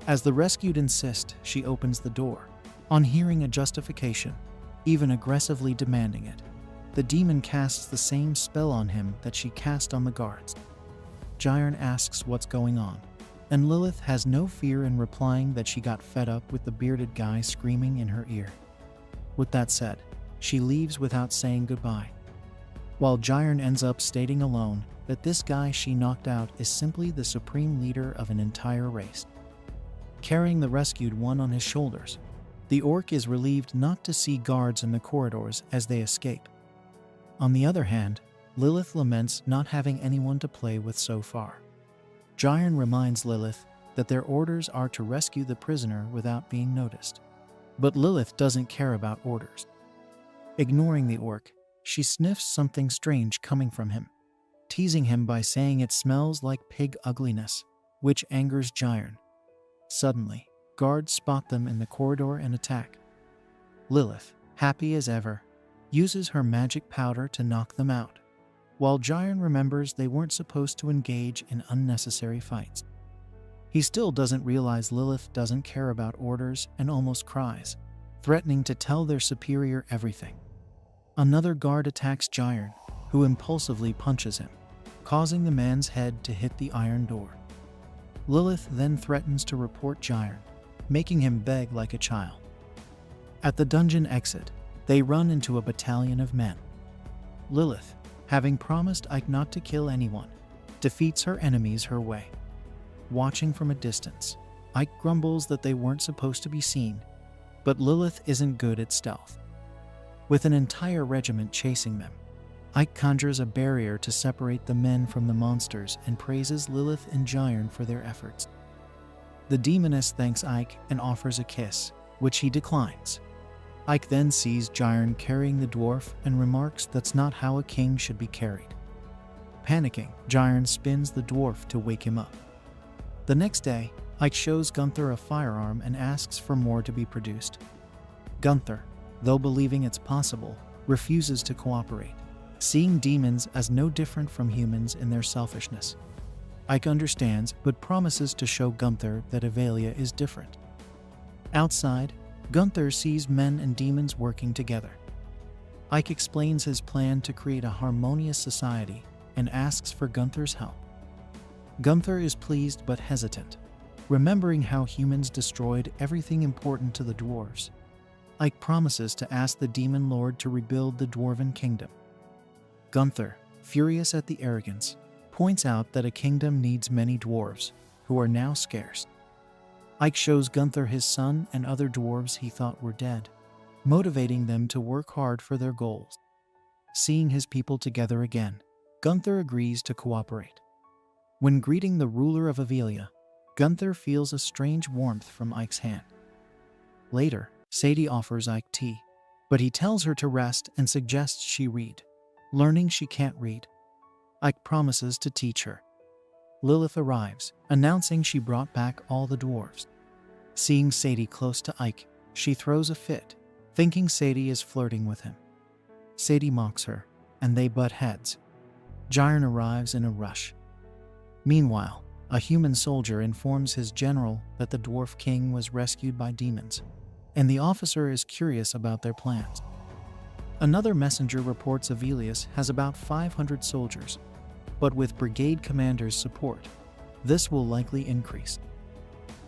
As the rescued insist, she opens the door. On hearing a justification, even aggressively demanding it, the demon casts the same spell on him that she cast on the guards. Jyrn asks what's going on, and Lilith has no fear in replying that she got fed up with the bearded guy screaming in her ear. With that said, she leaves without saying goodbye, while Jyrn ends up stating alone that this guy she knocked out is simply the supreme leader of an entire race. Carrying the rescued one on his shoulders, the orc is relieved not to see guards in the corridors as they escape. On the other hand, Lilith laments not having anyone to play with so far. Jyrn reminds Lilith that their orders are to rescue the prisoner without being noticed. But Lilith doesn't care about orders. Ignoring the orc, she sniffs something strange coming from him, teasing him by saying it smells like pig ugliness, which angers Jyrn. Suddenly, guards spot them in the corridor and attack. Lilith, happy as ever, uses her magic powder to knock them out, while Jyrn remembers they weren't supposed to engage in unnecessary fights. He still doesn't realize Lilith doesn't care about orders and almost cries, threatening to tell their superior everything. Another guard attacks Jyrn, who impulsively punches him, causing the man's head to hit the iron door. Lilith then threatens to report Jyrn, making him beg like a child. At the dungeon exit, they run into a battalion of men. Lilith, having promised Ike not to kill anyone, defeats her enemies her way. Watching from a distance, Ike grumbles that they weren't supposed to be seen, but Lilith isn't good at stealth. With an entire regiment chasing them, Ike conjures a barrier to separate the men from the monsters and praises Lilith and Jyrn for their efforts. The demoness thanks Ike and offers a kiss, which he declines. Ike then sees Jyrn carrying the dwarf and remarks that's not how a king should be carried. Panicking, Jyrn spins the dwarf to wake him up. The next day, Ike shows Gunther a firearm and asks for more to be produced. Gunther, though believing it's possible, refuses to cooperate, seeing demons as no different from humans in their selfishness. Ike understands but promises to show Gunther that Avelia is different. Outside, Gunther sees men and demons working together. Ike explains his plan to create a harmonious society and asks for Gunther's help. Gunther is pleased but hesitant, remembering how humans destroyed everything important to the dwarves. Ike promises to ask the demon lord to rebuild the dwarven kingdom. Gunther, furious at the arrogance, points out that a kingdom needs many dwarves, who are now scarce. Ike shows Gunther his son and other dwarves he thought were dead, motivating them to work hard for their goals. Seeing his people together again, Gunther agrees to cooperate. When greeting the ruler of Avelia, Gunther feels a strange warmth from Ike's hand. Later, Sadie offers Ike tea, but he tells her to rest and suggests she read. Learning she can't read, Ike promises to teach her. Lilith arrives, announcing she brought back all the dwarves. Seeing Sadie close to Ike, she throws a fit, thinking Sadie is flirting with him. Sadie mocks her, and they butt heads. Jyrn arrives in a rush. Meanwhile, a human soldier informs his general that the dwarf king was rescued by demons, and the officer is curious about their plans. Another messenger reports Avelius has about 500 soldiers, but with brigade commander's support, this will likely increase.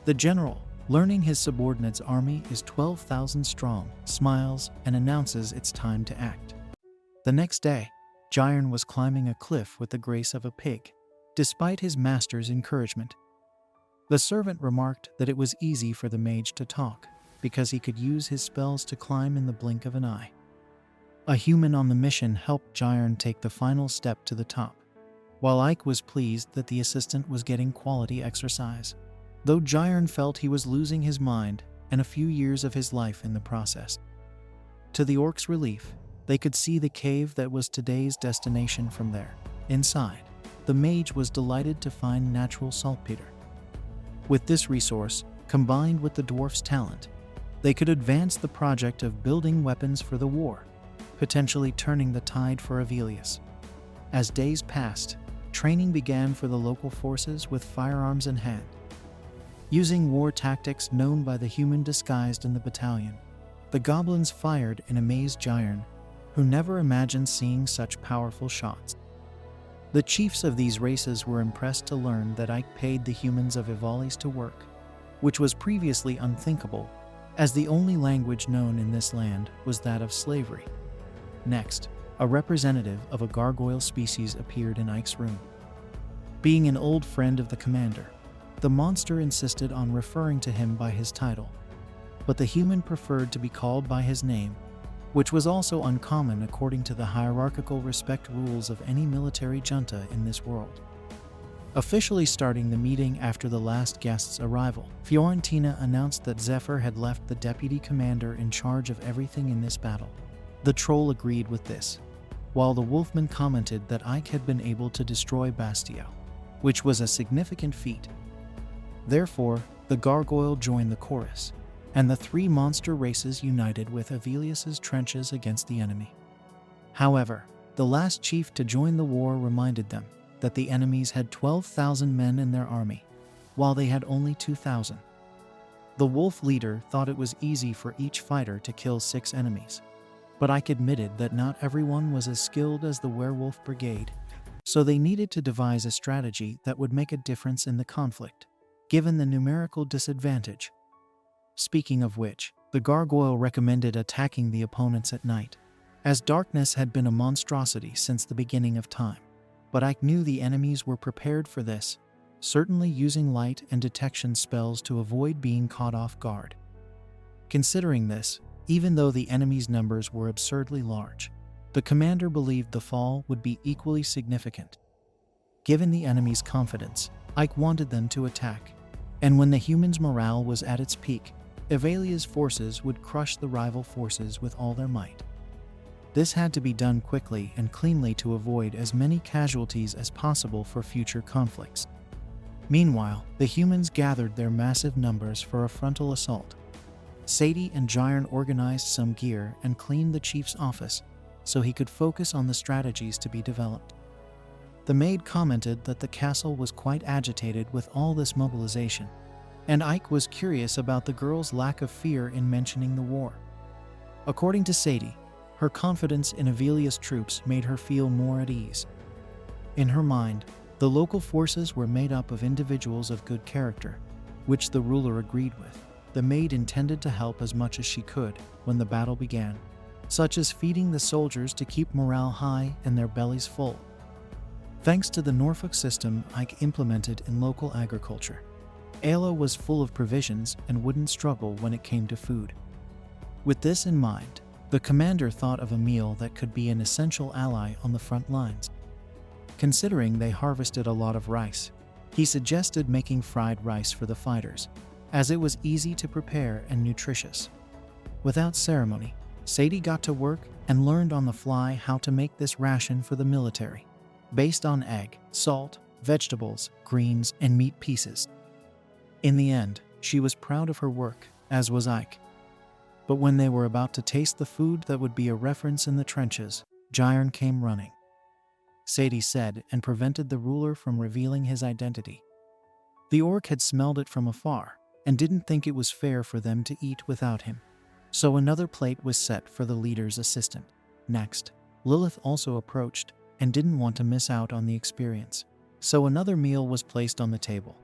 The general, learning his subordinate's army is 12,000 strong, smiles and announces it's time to act. The next day, Jyrn was climbing a cliff with the grace of a pig, despite his master's encouragement. The servant remarked that it was easy for the mage to talk, because he could use his spells to climb in the blink of an eye. A human on the mission helped Jyrn take the final step to the top, while Ike was pleased that the assistant was getting quality exercise, though Jyrn felt he was losing his mind and a few years of his life in the process. To the orcs' relief, they could see the cave that was today's destination from there. Inside, the mage was delighted to find natural saltpeter. With this resource, combined with the dwarf's talent, they could advance the project of building weapons for the war, potentially turning the tide for Avelius. As days passed, training began for the local forces with firearms in hand. Using war tactics known by the human disguised in the battalion, the goblins fired and amazed Jyrn, who never imagined seeing such powerful shots. The chiefs of these races were impressed to learn that Ike paid the humans of Ivali's to work, which was previously unthinkable, as the only language known in this land was that of slavery. Next, a representative of a gargoyle species appeared in Ike's room. Being an old friend of the commander, the monster insisted on referring to him by his title, but the human preferred to be called by his name, which was also uncommon according to the hierarchical respect rules of any military junta in this world. Officially starting the meeting after the last guest's arrival, Fiorentina announced that Zephyr had left the deputy commander in charge of everything in this battle. The troll agreed with this, while the wolfman commented that Ike had been able to destroy Bastio, which was a significant feat. Therefore, the gargoyle joined the chorus, and the three monster races united with Avelius's trenches against the enemy. However, the last chief to join the war reminded them that the enemies had 12,000 men in their army, while they had only 2,000. The wolf leader thought it was easy for each fighter to kill 6 enemies, but Ike admitted that not everyone was as skilled as the werewolf brigade, so they needed to devise a strategy that would make a difference in the conflict, given the numerical disadvantage. Speaking of which, the gargoyle recommended attacking the opponents at night, as darkness had been a monstrosity since the beginning of time. But Ike knew the enemies were prepared for this, certainly using light and detection spells to avoid being caught off guard. Considering this, even though the enemy's numbers were absurdly large, the commander believed the fall would be equally significant. Given the enemy's confidence, Ike wanted them to attack, and when the humans' morale was at its peak, Avelia's forces would crush the rival forces with all their might. This had to be done quickly and cleanly to avoid as many casualties as possible for future conflicts. Meanwhile, the humans gathered their massive numbers for a frontal assault. Sadie and Jyrn organized some gear and cleaned the chief's office so he could focus on the strategies to be developed. The maid commented that the castle was quite agitated with all this mobilization, and Ike was curious about the girl's lack of fear in mentioning the war. According to Sadie, her confidence in Avelia's troops made her feel more at ease. In her mind, the local forces were made up of individuals of good character, which the ruler agreed with. The maid intended to help as much as she could when the battle began, such as feeding the soldiers to keep morale high and their bellies full. Thanks to the Norfolk system Ike implemented in local agriculture, Ayla was full of provisions and wouldn't struggle when it came to food. With this in mind, the commander thought of a meal that could be an essential ally on the front lines. Considering they harvested a lot of rice, He suggested making fried rice for the fighters, as it was easy to prepare and nutritious. Without ceremony, Sadie got to work and learned on the fly how to make this ration for the military, based on egg, salt, vegetables, greens, and meat pieces. In the end, she was proud of her work, as was Ike. But when they were about to taste the food that would be a reference in the trenches, Jairn came running. Sadie said, and prevented the ruler from revealing his identity. The orc had smelled it from afar and didn't think it was fair for them to eat without him. So another plate was set for the leader's assistant. Next, Lilith also approached and didn't want to miss out on the experience. So another meal was placed on the table.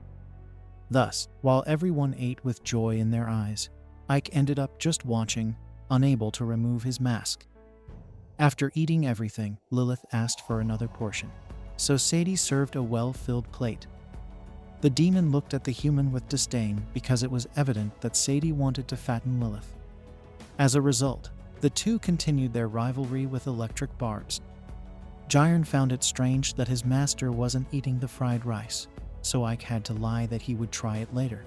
Thus, while everyone ate with joy in their eyes, Ike ended up just watching, unable to remove his mask. After eating everything, Lilith asked for another portion. So Sadie served a well-filled plate. The demon looked at the human with disdain because it was evident that Sadie wanted to fatten Lilith. As a result, the two continued their rivalry with electric barbs. Jairn found it strange that his master wasn't eating the fried rice, so Ike had to lie that he would try it later.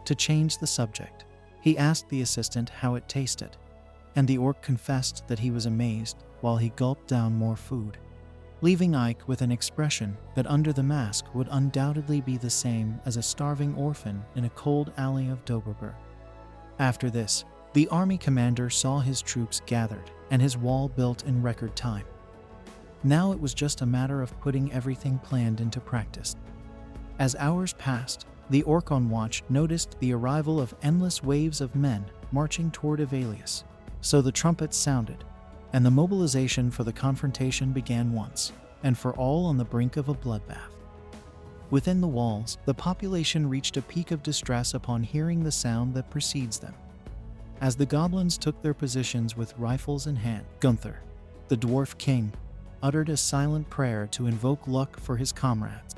To change the subject, he asked the assistant how it tasted, and the orc confessed that he was amazed while he gulped down more food, leaving Ike with an expression that under the mask would undoubtedly be the same as a starving orphan in a cold alley of Doberberg. After this, the army commander saw his troops gathered and his wall built in record time. Now it was just a matter of putting everything planned into practice. As hours passed, the orc on watch noticed the arrival of endless waves of men marching toward Avelius. So the trumpets sounded, and the mobilization for the confrontation began once and for all on the brink of a bloodbath. Within the walls, the population reached a peak of distress upon hearing the sound that precedes them. As the goblins took their positions with rifles in hand, Gunther, the dwarf king, uttered a silent prayer to invoke luck for his comrades.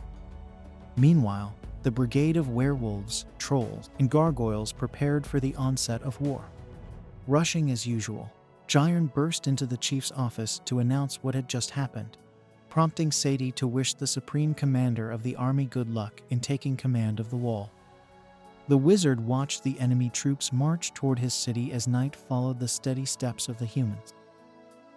Meanwhile, the brigade of werewolves, trolls, and gargoyles prepared for the onset of war. Rushing as usual, Jairn burst into the chief's office to announce what had just happened, prompting Sadie to wish the supreme commander of the army good luck in taking command of the wall. The wizard watched the enemy troops march toward his city as night followed the steady steps of the humans.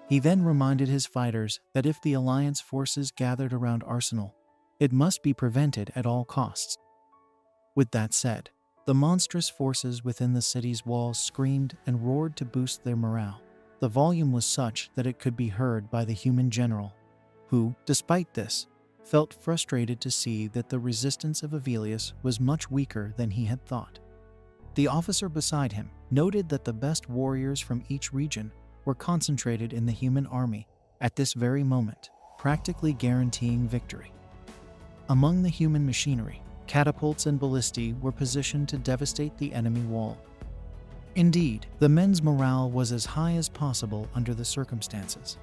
He then reminded his fighters that if the Alliance forces gathered around Arsenal, it must be prevented at all costs. With that said, the monstrous forces within the city's walls screamed and roared to boost their morale. The volume was such that it could be heard by the human general, who, despite this, felt frustrated to see that the resistance of Avelius was much weaker than he had thought. The officer beside him noted that the best warriors from each region were concentrated in the human army at this very moment, practically guaranteeing victory. Among the human machinery, catapults and ballistae were positioned to devastate the enemy wall. Indeed, the men's morale was as high as possible under the circumstances.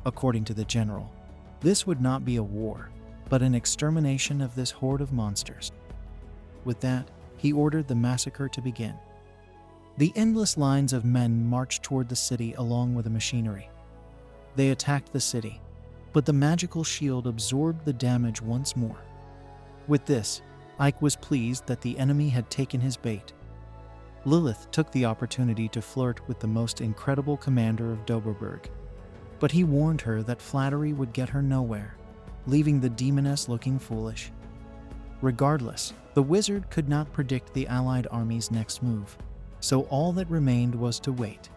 According to the general, this would not be a war, but an extermination of this horde of monsters. With that, he ordered the massacre to begin. The endless lines of men marched toward the city along with the machinery. They attacked the city, but the magical shield absorbed the damage once more. With this, Ike was pleased that the enemy had taken his bait. Lilith took the opportunity to flirt with the most incredible commander of Doberberg, but he warned her that flattery would get her nowhere, leaving the demoness looking foolish. Regardless, the wizard could not predict the allied army's next move, so all that remained was to wait.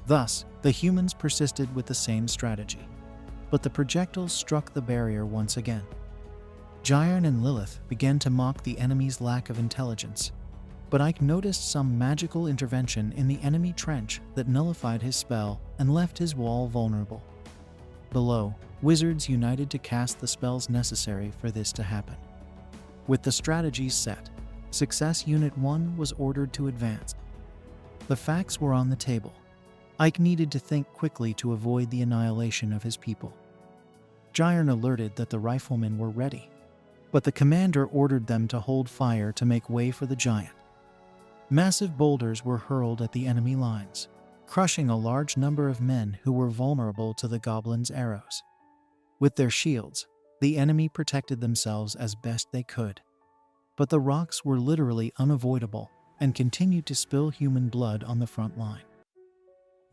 Thus, the humans persisted with the same strategy, but the projectiles struck the barrier once again. Jairn and Lilith began to mock the enemy's lack of intelligence, but Ike noticed some magical intervention in the enemy trench that nullified his spell and left his wall vulnerable. Below, wizards united to cast the spells necessary for this to happen. With the strategies set, Success Unit 1 was ordered to advance. The facts were on the table. Ike needed to think quickly to avoid the annihilation of his people. Jairn alerted that the riflemen were ready, but the commander ordered them to hold fire to make way for the giant. Massive boulders were hurled at the enemy lines, crushing a large number of men who were vulnerable to the goblins' arrows. With their shields, The enemy protected themselves as best they could, but the rocks were literally unavoidable and continued to spill human blood on the front line.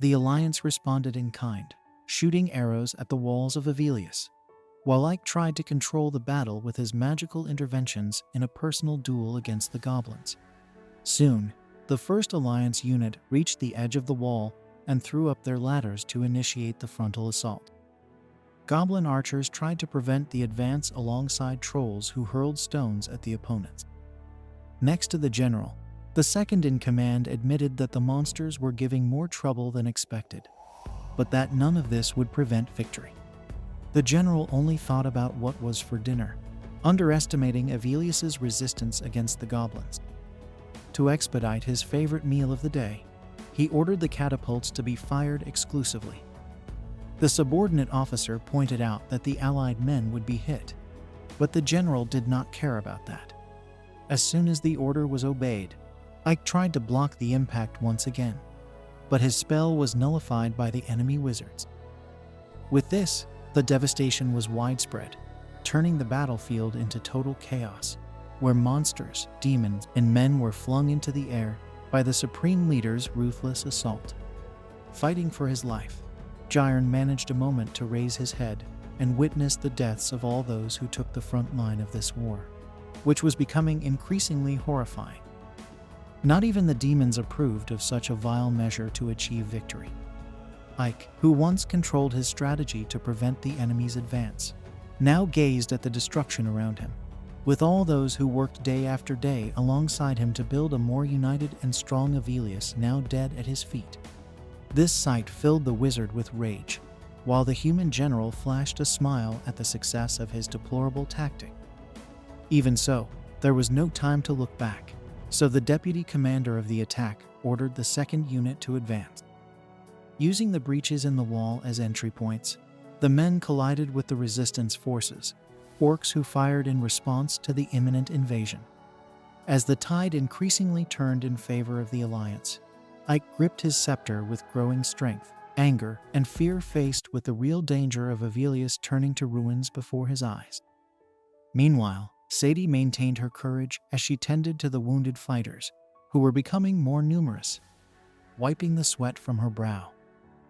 The Alliance responded in kind, shooting arrows at the walls of Avelius, while Ike tried to control the battle with his magical interventions in a personal duel against the goblins. Soon, the first Alliance unit reached the edge of the wall and threw up their ladders to initiate the frontal assault. Goblin archers tried to prevent the advance alongside trolls who hurled stones at the opponents. Next to the general, the second in command admitted that the monsters were giving more trouble than expected, but that none of this would prevent victory. The general only thought about what was for dinner, underestimating Avelius's resistance against the goblins. To expedite his favorite meal of the day, he ordered the catapults to be fired exclusively. The subordinate officer pointed out that the allied men would be hit, but the general did not care about that. As soon as the order was obeyed, Ike tried to block the impact once again, but his spell was nullified by the enemy wizards. With this, the devastation was widespread, turning the battlefield into total chaos, where monsters, demons, and men were flung into the air by the Supreme Leader's ruthless assault. Fighting for his life, Jairn managed a moment to raise his head and witness the deaths of all those who took the front line of this war, which was becoming increasingly horrifying. Not even the demons approved of such a vile measure to achieve victory. Ike, who once controlled his strategy to prevent the enemy's advance, now gazed at the destruction around him, with all those who worked day after day alongside him to build a more united and strong Avelius now dead at his feet. This sight filled the wizard with rage, while the human general flashed a smile at the success of his deplorable tactic. Even so, there was no time to look back, so the deputy commander of the attack ordered the second unit to advance. Using the breaches in the wall as entry points, the men collided with the resistance forces, orcs who fired in response to the imminent invasion. As the tide increasingly turned in favor of the Alliance, Ike gripped his scepter with growing strength, anger, and fear faced with the real danger of Avelius turning to ruins before his eyes. Meanwhile, Sadie maintained her courage as she tended to the wounded fighters, who were becoming more numerous. Wiping the sweat from her brow,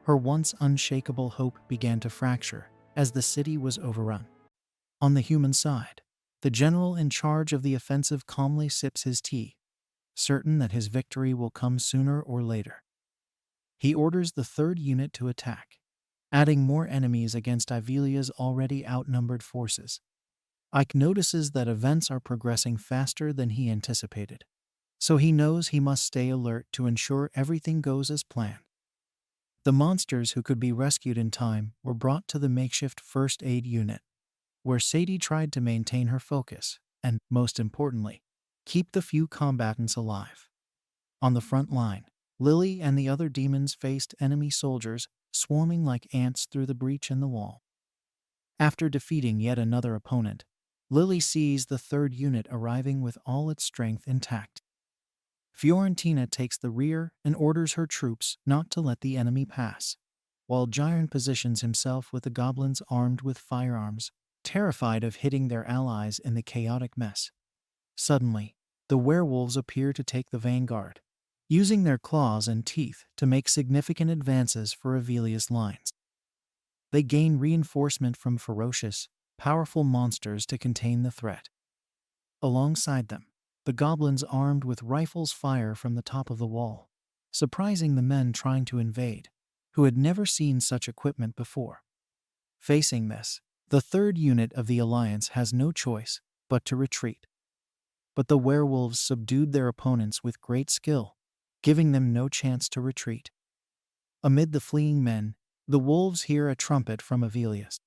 her once unshakable hope began to fracture as the city was overrun. On the human side, the general in charge of the offensive calmly sips his tea, certain that his victory will come sooner or later. He orders the third unit to attack, adding more enemies against Ivelia's already outnumbered forces. Ike notices that events are progressing faster than he anticipated, so he knows he must stay alert to ensure everything goes as planned. The monsters who could be rescued in time were brought to the makeshift first aid unit, where Sadie tried to maintain her focus and, most importantly, keep the few combatants alive. On the front line, Lily and the other demons faced enemy soldiers swarming like ants through the breach in the wall. After defeating yet another opponent, Lily sees the third unit arriving with all its strength intact. Fiorentina takes the rear and orders her troops not to let the enemy pass, while Jairn positions himself with the goblins armed with firearms, terrified of hitting their allies in the chaotic mess. Suddenly, the werewolves appear to take the vanguard, using their claws and teeth to make significant advances for Avelius' lines. They gain reinforcement from ferocious, powerful monsters to contain the threat. Alongside them, the goblins armed with rifles fire from the top of the wall, surprising the men trying to invade, who had never seen such equipment before. Facing this, the third unit of the Alliance has no choice but to retreat. But the werewolves subdued their opponents with great skill, giving them no chance to retreat. Amid the fleeing men, the wolves hear a trumpet from Avelius.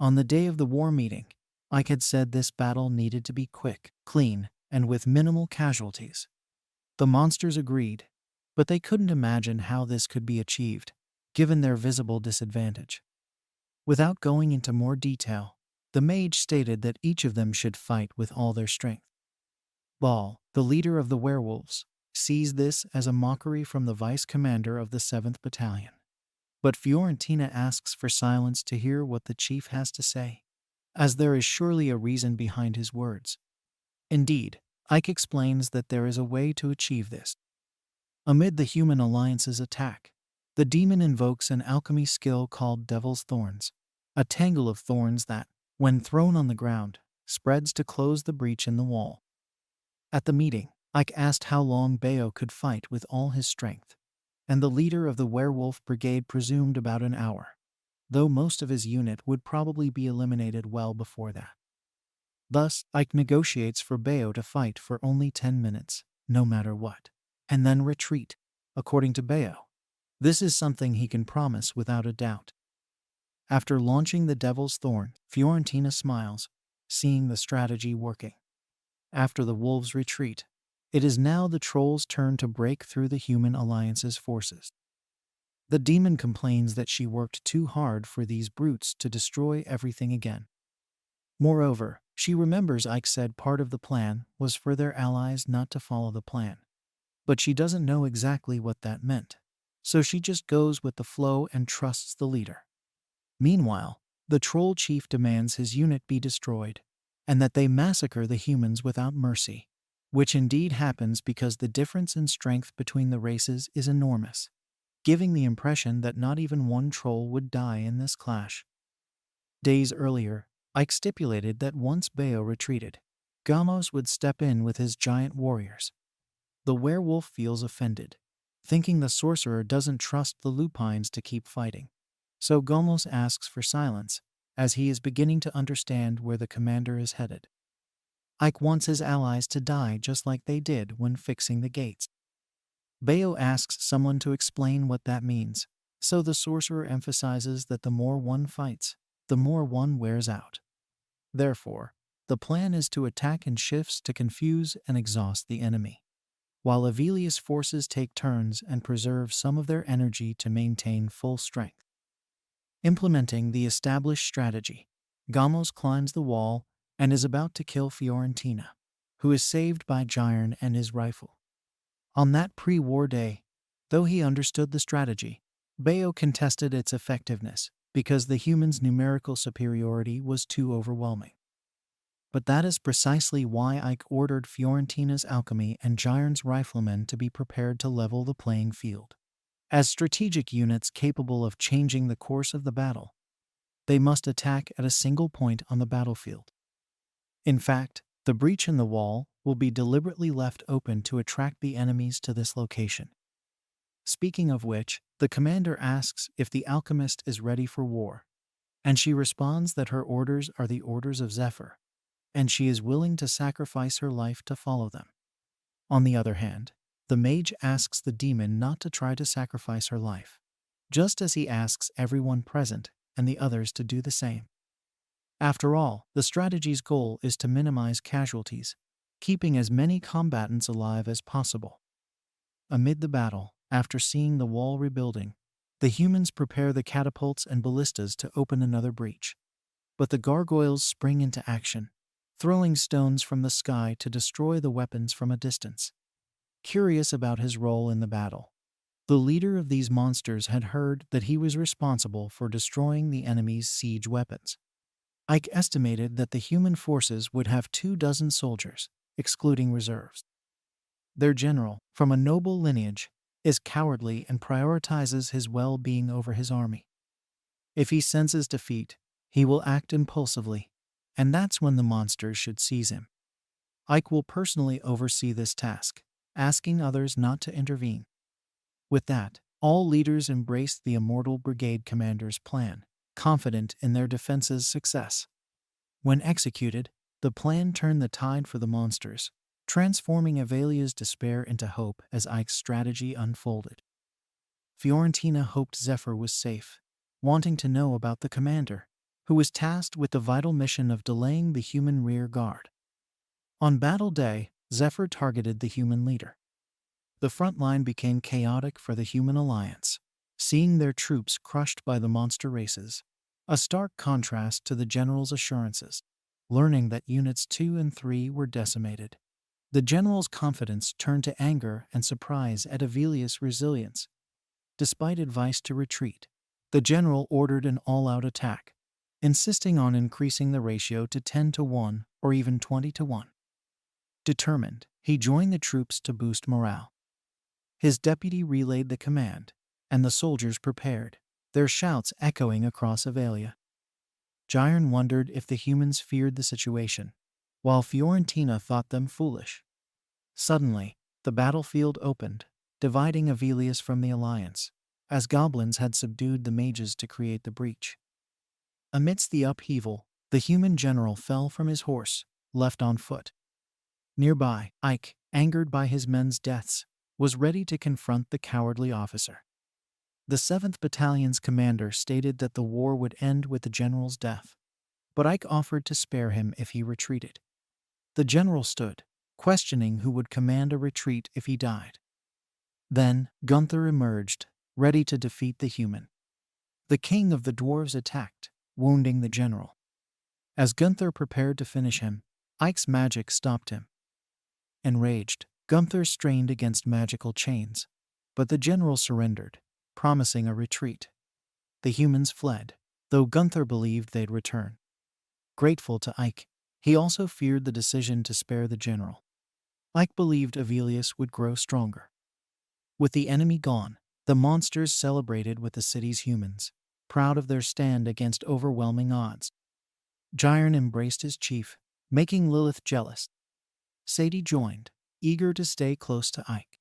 On the day of the war meeting, Ike had said this battle needed to be quick, clean, and with minimal casualties. The monsters agreed, but they couldn't imagine how this could be achieved, given their visible disadvantage. Without going into more detail, the mage stated that each of them should fight with all their strength. Ball, the leader of the werewolves, sees this as a mockery from the vice commander of the 7th Battalion. But Fiorentina asks for silence to hear what the chief has to say. as there is surely a reason behind his words. Indeed, Ike explains that there is a way to achieve this. Amid the human alliance's attack, the demon invokes an alchemy skill called Devil's Thorns, a tangle of thorns that, when thrown on the ground, spreads to close the breach in the wall. At the meeting, Ike asked how long Bayo could fight with all his strength, and the leader of the werewolf brigade presumed about an hour, though most of his unit would probably be eliminated well before that. Thus, Ike negotiates for Bayo to fight for only 10 minutes, no matter what, and then retreat, according to Bayo. This is something he can promise without a doubt. After launching the Devil's Thorn, Fiorentina smiles, seeing the strategy working. After the wolves retreat, it is now the troll's turn to break through the human alliance's forces. The demon complains that she worked too hard for these brutes to destroy everything again. Moreover, she remembers Ike said part of the plan was for their allies not to follow the plan. But she doesn't know exactly what that meant, so she just goes with the flow and trusts the leader. Meanwhile, the troll chief demands his unit be destroyed, and that they massacre the humans without mercy, which indeed happens because the difference in strength between the races is enormous, giving the impression that not even one troll would die in this clash. Days earlier, Ike stipulated that once Bayo retreated, Gamos would step in with his giant warriors. The werewolf feels offended, thinking the sorcerer doesn't trust the lupines to keep fighting. So Gamos asks for silence, as he is beginning to understand where the commander is headed. Ike wants his allies to die just like they did when fixing the gates. Bayo asks someone to explain what that means, so the sorcerer emphasizes that the more one fights, the more one wears out. Therefore, the plan is to attack in shifts to confuse and exhaust the enemy, while Avelius forces take turns and preserve some of their energy to maintain full strength. Implementing the established strategy, Gamos climbs the wall and is about to kill Fiorentina, who is saved by Gyron and his rifle. On that pre-war day, though he understood the strategy, Bayo contested its effectiveness because the humans' numerical superiority was too overwhelming. But that is precisely why Ike ordered Fiorentina's alchemy and Gyron's riflemen to be prepared to level the playing field. As strategic units capable of changing the course of the battle, they must attack at a single point on the battlefield. In fact, the breach in the wall will be deliberately left open to attract the enemies to this location. Speaking of which, the commander asks if the alchemist is ready for war, and she responds that her orders are the orders of Zephyr, and she is willing to sacrifice her life to follow them. On the other hand, the mage asks the demon not to try to sacrifice her life, just as he asks everyone present and the others to do the same. After all, the strategy's goal is to minimize casualties, keeping as many combatants alive as possible. Amid the battle, after seeing the wall rebuilding, the humans prepare the catapults and ballistas to open another breach. But the gargoyles spring into action, throwing stones from the sky to destroy the weapons from a distance. Curious about his role in the battle, the leader of these monsters had heard that he was responsible for destroying the enemy's siege weapons. Ike estimated that the human forces would have 24 soldiers, excluding reserves. Their general, from a noble lineage, is cowardly and prioritizes his well-being over his army. If he senses defeat, he will act impulsively, and that's when the monsters should seize him. Ike will personally oversee this task, asking others not to intervene. With that, all leaders embraced the Immortal Brigade commander's plan, confident in their defense's success. When executed, the plan turned the tide for the monsters, transforming Avelia's despair into hope as Ike's strategy unfolded. Fiorentina hoped Zephyr was safe, wanting to know about the commander, who was tasked with the vital mission of delaying the human rear guard. On battle day, Zephyr targeted the human leader. The front line became chaotic for the human alliance, seeing their troops crushed by the monster races, a stark contrast to the general's assurances. Learning that units 2 and 3 were decimated, the general's confidence turned to anger and surprise at Avelius' resilience. Despite advice to retreat, the general ordered an all-out attack, insisting on increasing the ratio to 10-1 or even 20-1. Determined, he joined the troops to boost morale. His deputy relayed the command, and the soldiers prepared, their shouts echoing across Avalia. Gyron wondered if the humans feared the situation, while Fiorentina thought them foolish. Suddenly, the battlefield opened, dividing Avelius from the alliance, as goblins had subdued the mages to create the breach. Amidst the upheaval, the human general fell from his horse, left on foot. Nearby, Ike, angered by his men's deaths, was ready to confront the cowardly officer. The 7th Battalion's commander stated that the war would end with the general's death, but Ike offered to spare him if he retreated. The general stood, questioning who would command a retreat if he died. Then, Gunther emerged, ready to defeat the human. The king of the dwarves attacked, wounding the general. As Gunther prepared to finish him, Ike's magic stopped him. Enraged, Gunther strained against magical chains, but the general surrendered, promising a retreat. The humans fled, though Gunther believed they'd return. Grateful to Ike, he also feared the decision to spare the general. Ike believed Avelius would grow stronger. With the enemy gone, the monsters celebrated with the city's humans, proud of their stand against overwhelming odds. Gyron embraced his chief, making Lilith jealous. Sadie joined, eager to stay close to Ike.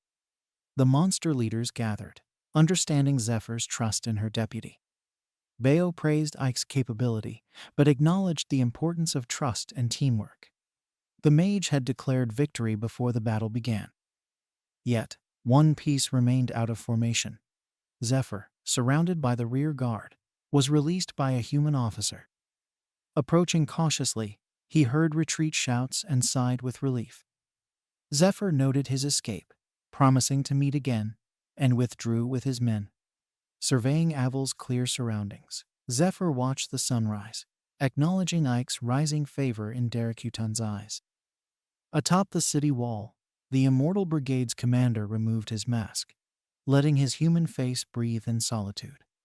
The monster leaders gathered, understanding Zephyr's trust in her deputy. Bayo praised Ike's capability, but acknowledged the importance of trust and teamwork. The mage had declared victory before the battle began. Yet, one piece remained out of formation. Zephyr, surrounded by the rear guard, was released by a human officer. Approaching cautiously, he heard retreat shouts and sighed with relief. Zephyr noted his escape, promising to meet again, and withdrew with his men. Surveying Avil's clear surroundings, Zephyr watched the sunrise, acknowledging Ike's rising favor in Darakutan's eyes. Atop the city wall, the Immortal Brigade's commander removed his mask, letting his human face breathe in solitude.